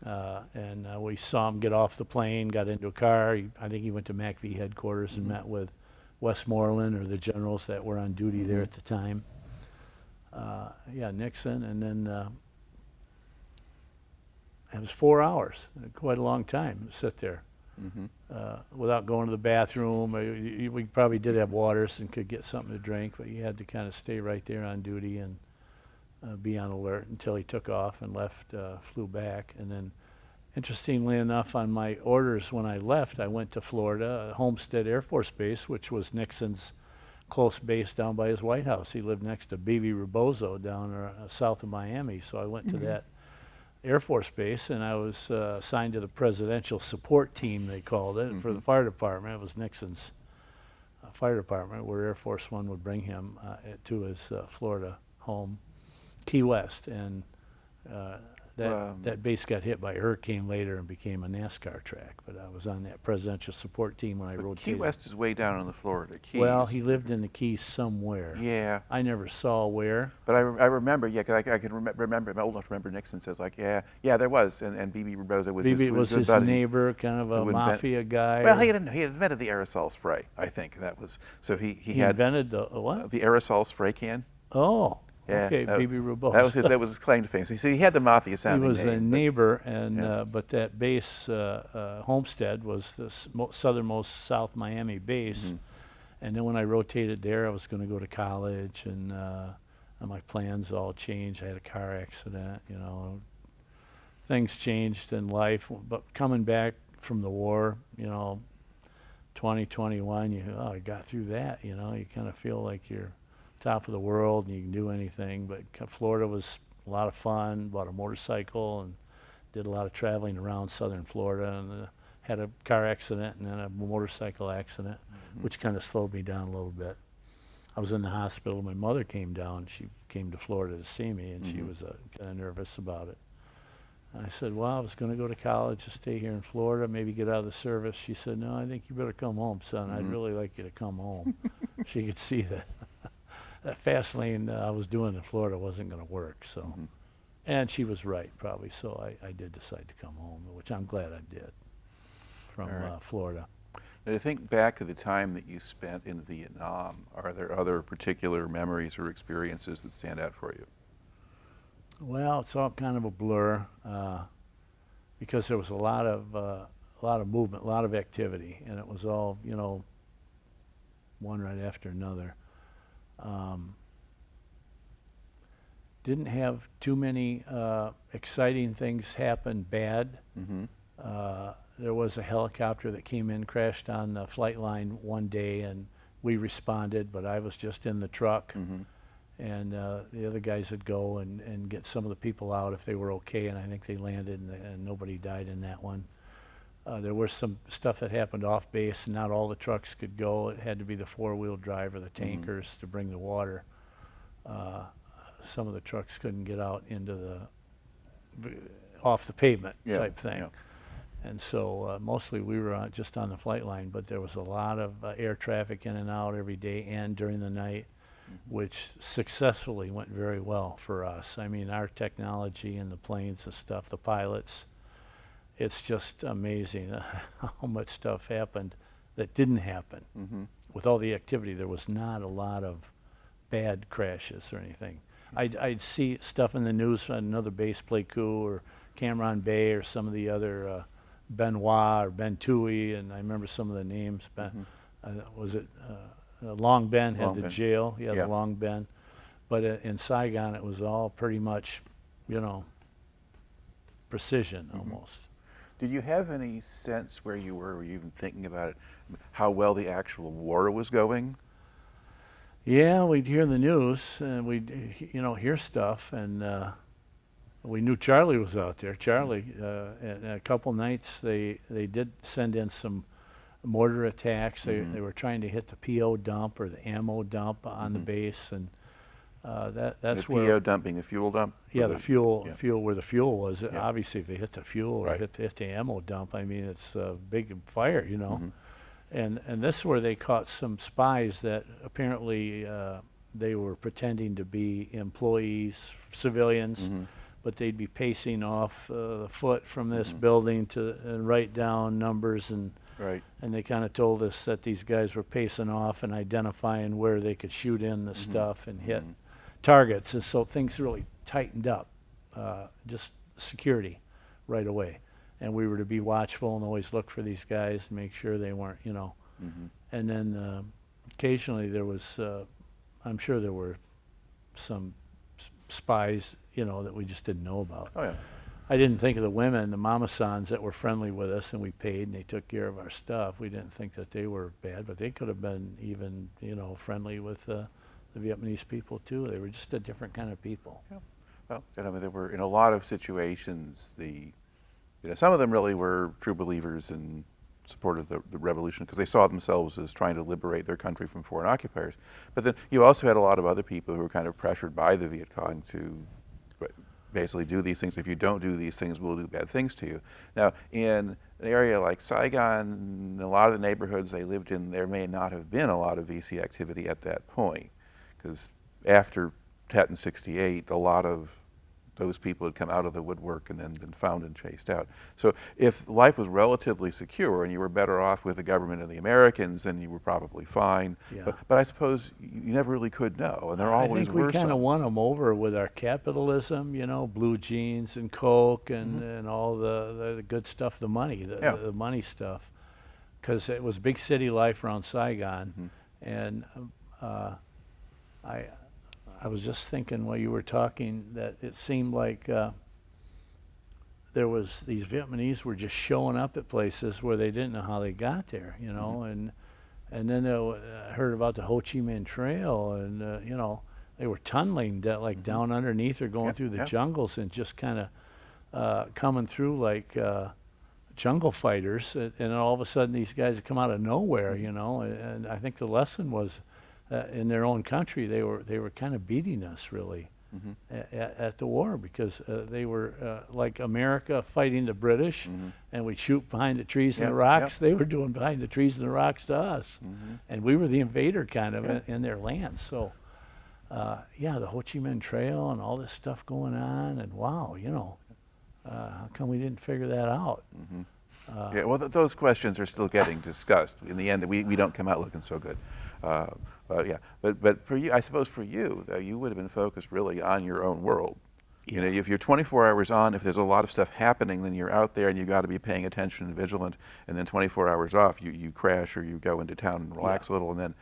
We saw him get off the plane, got into a car. I think he went to MACV headquarters and met with Westmoreland or the generals that were on duty there at the time. Yeah, Nixon, and then it was 4 hours, quite a long time to sit there without going to the bathroom. We probably did have waters and could get something to drink, but you had to kind of stay right there on duty and be on alert until he took off and left, flew back. And then, interestingly enough, on my orders when I left, I went to Florida, Homestead Air Force Base, which was Nixon's close base down by his White House. He lived next to B.B. Rebozo down south of Miami, so I went to that Air Force Base, and I was assigned to the Presidential Support Team, they called it, for the fire department. It was Nixon's fire department, where Air Force One would bring him to his Florida home, Key West, and that base got hit by a hurricane later and became a NASCAR track. But I was on that Presidential Support Team when I rotated. Key West is way down on the Florida Keys. Well, he lived in the Keys somewhere. Yeah. I never saw where. But I remember, yeah, 'cause I can remember, I'm old enough to remember Nixon says, like, yeah, there was, and B.B. Rebozo was B.B. was his buddy. neighbor, kind of a mafia guy. Well, he had invented the aerosol spray, I think. That was, so he had invented the what? The aerosol spray can. Oh. Yeah, Okay, B.B. Rebozo. That was his claim to fame. So he had the mafia He sounding was a name, neighbor, and but that base, Homestead, was the southernmost South Miami base. And then when I rotated there, I was going to go to college, and my plans all changed. I had a car accident, you know. Things changed in life, but coming back from the war, you know, 2021, I got through that, you know. You kind of feel like you're top of the world and you can do anything. But Florida was a lot of fun. Bought a motorcycle and did a lot of traveling around southern Florida, and had a car accident and then a motorcycle accident, which kind of slowed me down a little bit. I was in the hospital. My mother came down. She came to Florida to see me, and she was kind of nervous about it. And I said, well, I was going to go to college to stay here in Florida, maybe get out of the service. She said, no, I think you better come home, son. I'd really like you to come home. She could see that that fast lane I was doing in Florida wasn't going to work. So, and she was right, probably. So I did decide to come home, which I'm glad I did, from Florida. Now, to think back to the time that you spent in Vietnam, are there other particular memories or experiences that stand out for you? Well, it's all kind of a blur, because there was a lot of movement, a lot of activity, and it was all, you know, one right after another. Didn't have too many exciting things happen bad. There was a helicopter that came in, crashed on the flight line one day, and we responded, but I was just in the truck. And the other guys would go and get some of the people out if they were okay, and I think they landed, and nobody died in that one. There was some stuff that happened off base, and not all the trucks could go. It had to be the four-wheel drive or the tankers to bring the water. some of the trucks couldn't get out into off the pavement type thing. Yeah. And so mostly we were just on the flight line, but there was a lot of air traffic in and out every day and during the night, which successfully went very well for us. I mean, our technology and the planes and stuff, the pilots, it's just amazing how much stuff happened that didn't happen. With all the activity, there was not a lot of bad crashes or anything. I'd see stuff in the news on another base, Pleiku or Cameron Bay or some of the other Benoit or Ben Tui, and I remember some of the names. Was it Long Ben had the jail? Yeah, the Long Ben. But in Saigon, it was all pretty much, you know, precision almost. Did you have any sense where you were you even thinking about it, how well the actual war was going? Yeah, we'd hear the news and we'd, you know, hear stuff, and we knew Charlie was out there. Charlie, and a couple nights they did send in some mortar attacks. They were trying to hit the PO dump or the ammo dump on the base, and that's the where PO dump being the fuel dump? yeah, the fuel where the fuel was. Yeah. Obviously, if they hit the fuel or Right. hit the ammo dump, I mean, it's a big fire, you know. And this is where they caught some spies that apparently they were pretending to be employees, civilians, but they'd be pacing off the foot from this building to write down numbers, and Right. and they kind of told us that these guys were pacing off and identifying where they could shoot in the stuff and hit targets, and so things really tightened up, just security right away. And we were to be watchful and always look for these guys and make sure they weren't, you know. And then occasionally there was, I'm sure there were some spies, you know, that we just didn't know about. Oh, yeah. I didn't think of the women, the mama-sans that were friendly with us, and we paid and they took care of our stuff. We didn't think that they were bad, but they could have been even, you know, friendly with the Vietnamese people too. They were just a different kind of people. Yeah. Well, and I mean, there were, in a lot of situations, some of them really were true believers and supported the revolution because they saw themselves as trying to liberate their country from foreign occupiers. But then you also had a lot of other people who were kind of pressured by the Viet Cong to basically do these things. If you don't do these things, we'll do bad things to you. Now, in an area like Saigon, in a lot of the neighborhoods they lived in, there may not have been a lot of VC activity at that point, because after Tet in '68, a lot of those people had come out of the woodwork and then been found and chased out. So if life was relatively secure and you were better off with the government and the Americans, then you were probably fine. Yeah. But I suppose you never really could know, and there always I think were we kind of some. won them over with our capitalism, you know, blue jeans and Coke and all the good stuff, the money, the money stuff, because it was big city life around Saigon. And I was just thinking while you were talking that it seemed like there was these Vietnamese were just showing up at places where they didn't know how they got there, you know, and then I heard about the Ho Chi Minh Trail, and you know, they were tunneling like down underneath or going through the jungles and just kind of coming through like jungle fighters, and all of a sudden these guys had come out of nowhere, you know, and I think the lesson was in their own country they were kind of beating us really at the war, because they were like America fighting the British, and we'd shoot behind the trees and the rocks. They were doing behind the trees and the rocks to us, and we were the invader kind of in their land. So yeah, the Ho Chi Minh Trail and all this stuff going on, and wow, you know, how come we didn't figure that out? Yeah, well, those questions are still getting discussed. In the end, we don't come out looking so good. Yeah, but for you, I suppose for you, you would have been focused really on your own world. You know, if you're 24 hours on, if there's a lot of stuff happening, then you're out there and you've got to be paying attention and vigilant. And then 24 hours off, you crash or you go into town and relax a little, and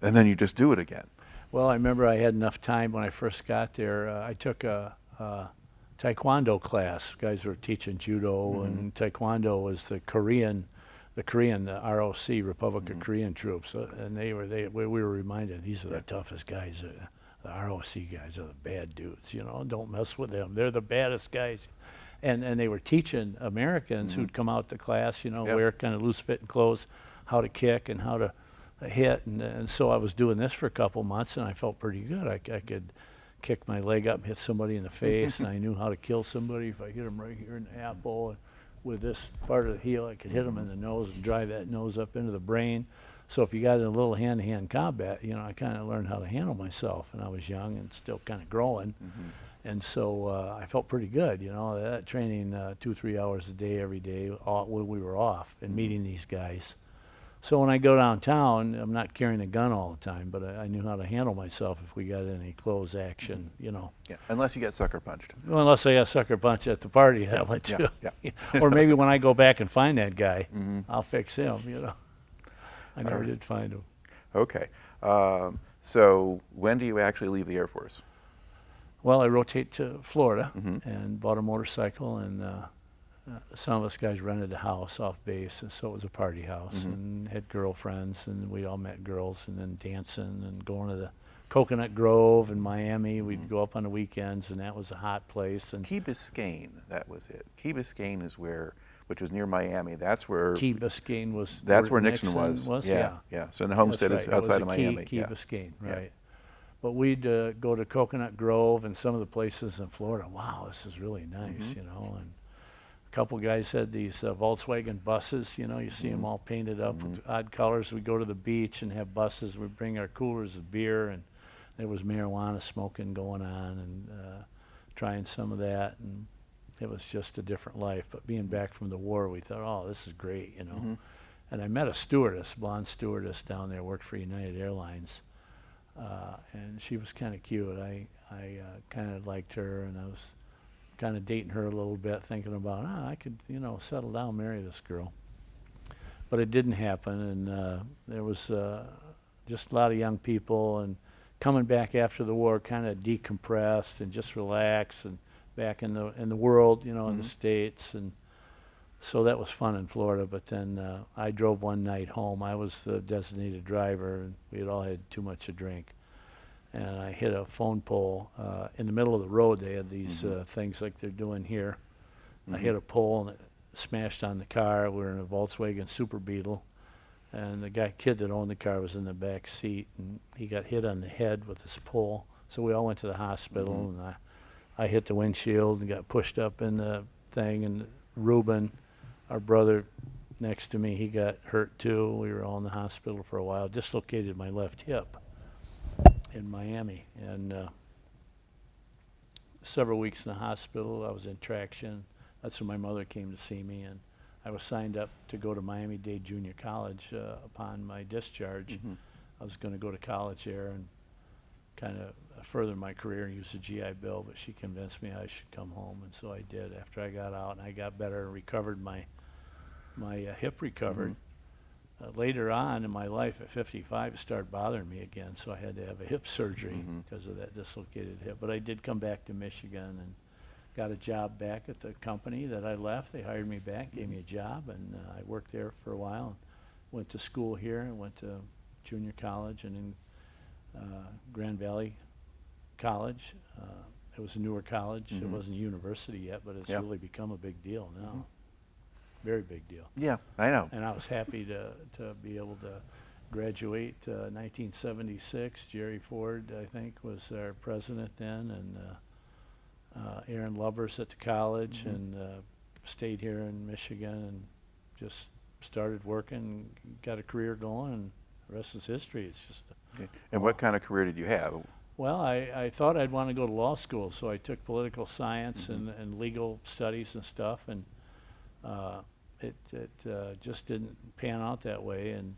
then you just do it again. Well, I remember I had enough time when I first got there. I took a Taekwondo class. Guys were teaching judo, and Taekwondo was the Korean ROC, Republic of Korean troops, and we were reminded these are the toughest guys. The ROC guys are the bad dudes. You know, don't mess with them. They're the baddest guys. And they were teaching Americans who'd come out to class, you know, wear kind of loose-fitting clothes, how to kick and how to hit, and so I was doing this for a couple months, and I felt pretty good. I could kick my leg up and hit somebody in the face, and I knew how to kill somebody if I hit them right here in the apple. And with this part of the heel, I could hit them in the nose and drive that nose up into the brain. So if you got in a little hand-to-hand combat, you know, I kind of learned how to handle myself, and I was young and still kind of growing. And so I felt pretty good, you know, that training 2-3 hours a day, every day, when we were off and meeting these guys. So when I go downtown, I'm not carrying a gun all the time, but I knew how to handle myself if we got any close action, you know. Yeah, unless you get sucker punched. Well, unless I got sucker punched at the party that I went to. Yeah. Or maybe when I go back and find that guy, I'll fix him, you know. I never did find him. Okay. So when do you actually leave the Air Force? Well, I rotate to Florida and bought a motorcycle, and some of us guys rented a house off base, and so it was a party house, and had girlfriends, and we all met girls, and then dancing and going to the Coconut Grove in Miami. We'd go up on the weekends, and that was a hot place. And Key Biscayne, that was it. Key Biscayne is where, which was near Miami. That's where Key Biscayne was. That's where Nixon was. Yeah. So the Homestead That's is right. outside of That was Miami. Key Biscayne, Yeah. right. But we'd go to Coconut Grove and some of the places in Florida. Wow, this is really nice, you know. And a couple guys had these Volkswagen buses, you know. You see them all painted up with odd colors. We'd go to the beach and have buses. We'd bring our coolers of beer, and there was marijuana smoking going on, and trying some of that. And it was just a different life. But being back from the war, we thought, oh, this is great, you know. And I met a stewardess, blonde stewardess down there, worked for United Airlines. And she was kind of cute. I kind of liked her, and I was kind of dating her a little bit, thinking about, I could, you know, settle down, marry this girl. But it didn't happen, and there was just a lot of young people, and coming back after the war, kind of decompressed and just relaxed, and back in the world, you know, in the States. And so that was fun in Florida. But then I drove one night home. I was the designated driver, and we had all had too much to drink. And I hit a phone pole in the middle of the road. They had these things like they're doing here. I hit a pole, and it smashed on the car. We were in a Volkswagen Super Beetle, and the kid that owned the car was in the back seat, and he got hit on the head with this pole. So we all went to the hospital, and I hit the windshield and got pushed up in the thing. And Reuben, our brother next to me, he got hurt too. We were all in the hospital for a while. Dislocated my left hip in Miami, and several weeks in the hospital. I was in traction. That's when my mother came to see me, and I was signed up to go to Miami-Dade Junior College upon my discharge. I was going to go to college there and kind of further my career and use the GI Bill, but she convinced me I should come home, and so I did. After I got out, and I got better and recovered, my hip recovered. Later on in my life, at 55, it started bothering me again, so I had to have a hip surgery because of that dislocated hip. But I did come back to Michigan and got a job back at the company that I left. They hired me back, gave me a job, and I worked there for a while. And went to school here and went to junior college and in Grand Valley College. It was a newer college. It wasn't a university yet, but it's really become a big deal now. Very big deal. Yeah, I know. And I was happy to be able to graduate 1976. Jerry Ford, I think, was our president then, and Aaron Lubbers at the college, and stayed here in Michigan and just started working, got a career going, and the rest is history. It's just. Okay. And what kind of career did you have? Well, I thought I'd want to go to law school, so I took political science and legal studies and stuff, and it just didn't pan out that way. And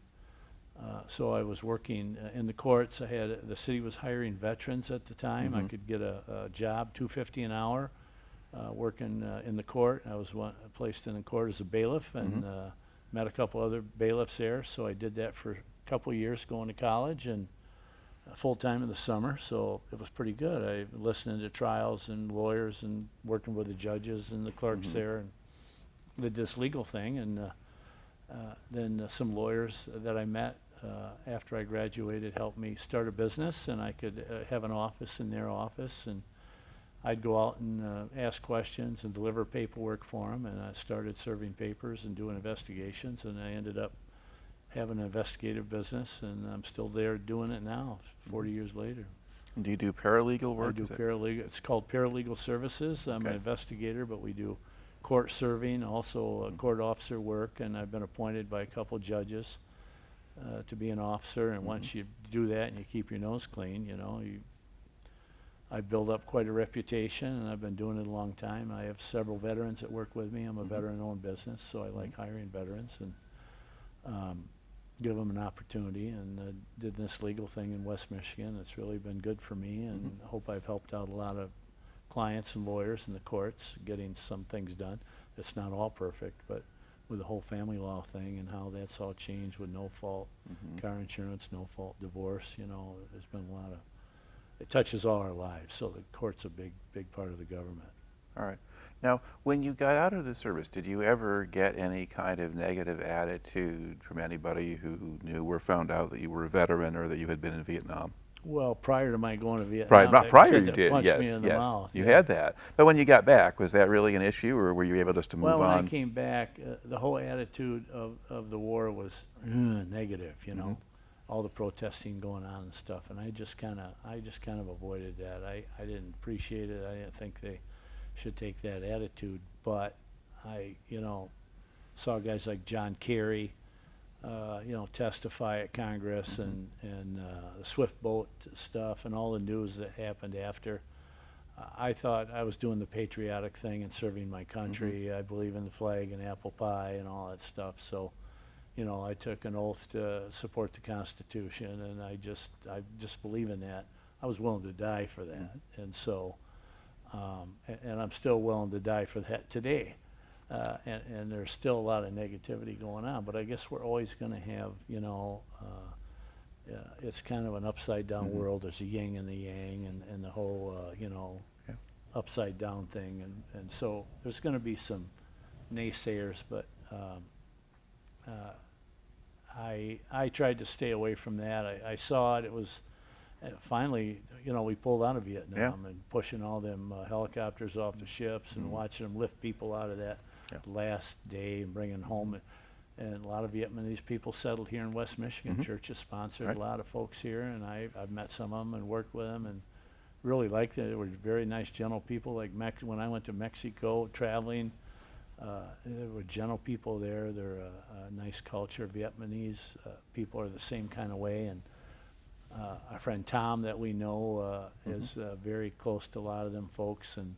so I was working in the courts. The city was hiring veterans at the time. I could get a job, $2.50 an hour, working in the court. I was placed in the court as a bailiff, and met a couple other bailiffs there. So I did that for a couple of years, going to college, and full-time in the summer. So it was pretty good. I listening to trials and lawyers and working with the judges and the clerks there, and did this legal thing. And then some lawyers that I met after I graduated helped me start a business, and I could have an office in their office, and I'd go out and ask questions and deliver paperwork for them, and I started serving papers and doing investigations, and I ended up having an investigative business, and I'm still there doing it now, 40 years later. Do you do paralegal I work? do Is it- paralegal. It's called paralegal services. I'm an Okay. investigator, but we do court serving, also court officer work, and I've been appointed by a couple judges to be an officer. And once you do that and you keep your nose clean, you know, I build up quite a reputation, and I've been doing it a long time. I have several veterans that work with me. I'm a veteran-owned business, so I like hiring veterans and give them an opportunity. And did this legal thing in West Michigan. It's really been good for me, and I hope I've helped out a lot of clients and lawyers in the courts getting some things done. It's not all perfect, but with the whole family law thing and how that's all changed with no fault car insurance, no fault divorce, you know, there's been a lot of, it touches all our lives, so the court's a big part of the government. All right. Now, when you got out of the service, did you ever get any kind of negative attitude from anybody who knew or found out that you were a veteran or that you had been in Vietnam? Well, prior to my going to Vietnam, Prior, that prior kid you that did, punched yes, me in the yes. mouth, You yeah. had that. But when you got back, was that really an issue, or were you able just to move Well, when on? I came back, the whole attitude of the war was negative, you know, all the protesting going on and stuff, and I just kind of avoided that. I didn't appreciate it. I didn't think they should take that attitude, but I, you know, saw guys like John Kerry, you know, testify at Congress, and the Swift boat stuff and all the news that happened after. I thought I was doing the patriotic thing and serving my country. I believe in the flag and apple pie and all that stuff. So, you know, I took an oath to support the Constitution, and I just believe in that. I was willing to die for that, and so, and I'm still willing to die for that today. And there's still a lot of negativity going on, but I guess we're always going to have, you know, it's kind of an upside down world. There's a yin and the yang, and the whole, you know, upside down thing, and so there's going to be some naysayers, but I tried to stay away from that. I saw it. It was finally, you know, we pulled out of Vietnam and pushing all them helicopters off the ships and watching them lift people out of that last day and bring them home. And a lot of Vietnamese people settled here in West Michigan. Churches sponsored a lot of folks here, and I've met some of them and worked with them and really liked it. They were very nice, gentle people. Like when I went to Mexico traveling, there were gentle people there. They're a nice culture. Vietnamese people are the same kind of way. And our friend Tom that we know is very close to a lot of them folks, and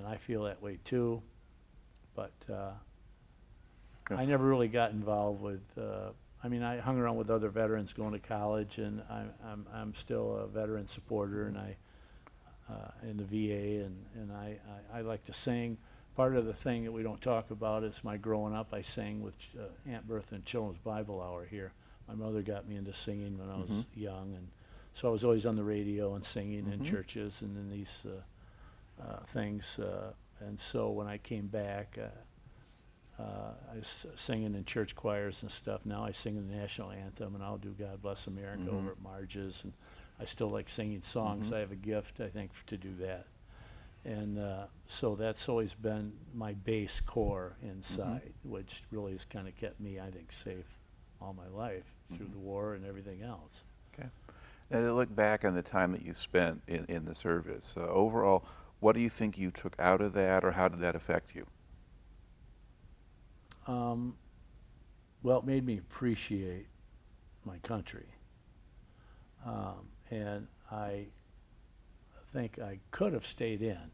I feel that way too. But I never really got involved with. I mean, I hung around with other veterans going to college, and I'm still a veteran supporter, and I in the VA, and I like to sing. Part of the thing that we don't talk about is my growing up. I sang with Aunt Bertha and Children's Bible Hour here. My mother got me into singing when I was young, and so I was always on the radio and singing in churches and in these things. And so when I came back, I was singing in church choirs and stuff. Now I sing the national anthem, and I'll do God Bless America over at Marge's. And I still like singing songs. I have a gift, I think, to do that. And so that's always been my base core inside, which really has kind of kept me, I think, safe all my life through the war and everything else. Okay. Now, to look back on the time that you spent in the service, overall, what do you think you took out of that, or how did that affect you? Well, it made me appreciate my country. And I think I could have stayed in.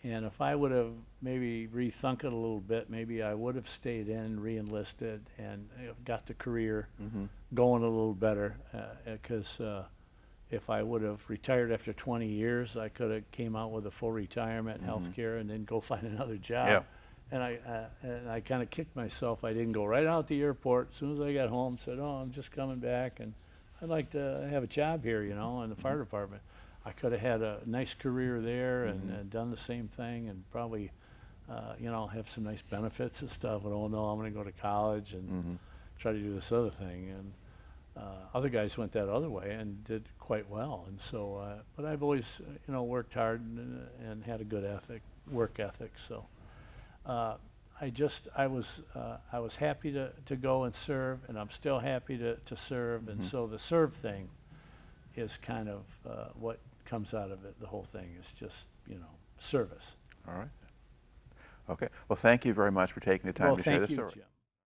And if I would have maybe rethunk it a little bit, maybe I would have stayed in, re-enlisted, and got the career going a little better. Because if I would have retired after 20 years, I could have came out with a full retirement, health care, and then go find another job. Yeah. And I kind of kicked myself. I didn't go right out the airport. As soon as I got home, said, "Oh, I'm just coming back, and I'd like to have a job here, you know, in the fire department." I could have had a nice career there and done the same thing, and probably, you know, have some nice benefits and stuff. But oh no, I'm going to go to college and try to do this other thing. And other guys went that other way and did quite well. And so, but I've always, you know, worked hard and had a good work ethic. So. I was happy to go and serve, and I'm still happy to serve. And so the serve thing is kind of what comes out of it. The whole thing is just, you know, service. All right. Okay. Well, thank you very much for taking the time Well, to share thank the you, story. Jim.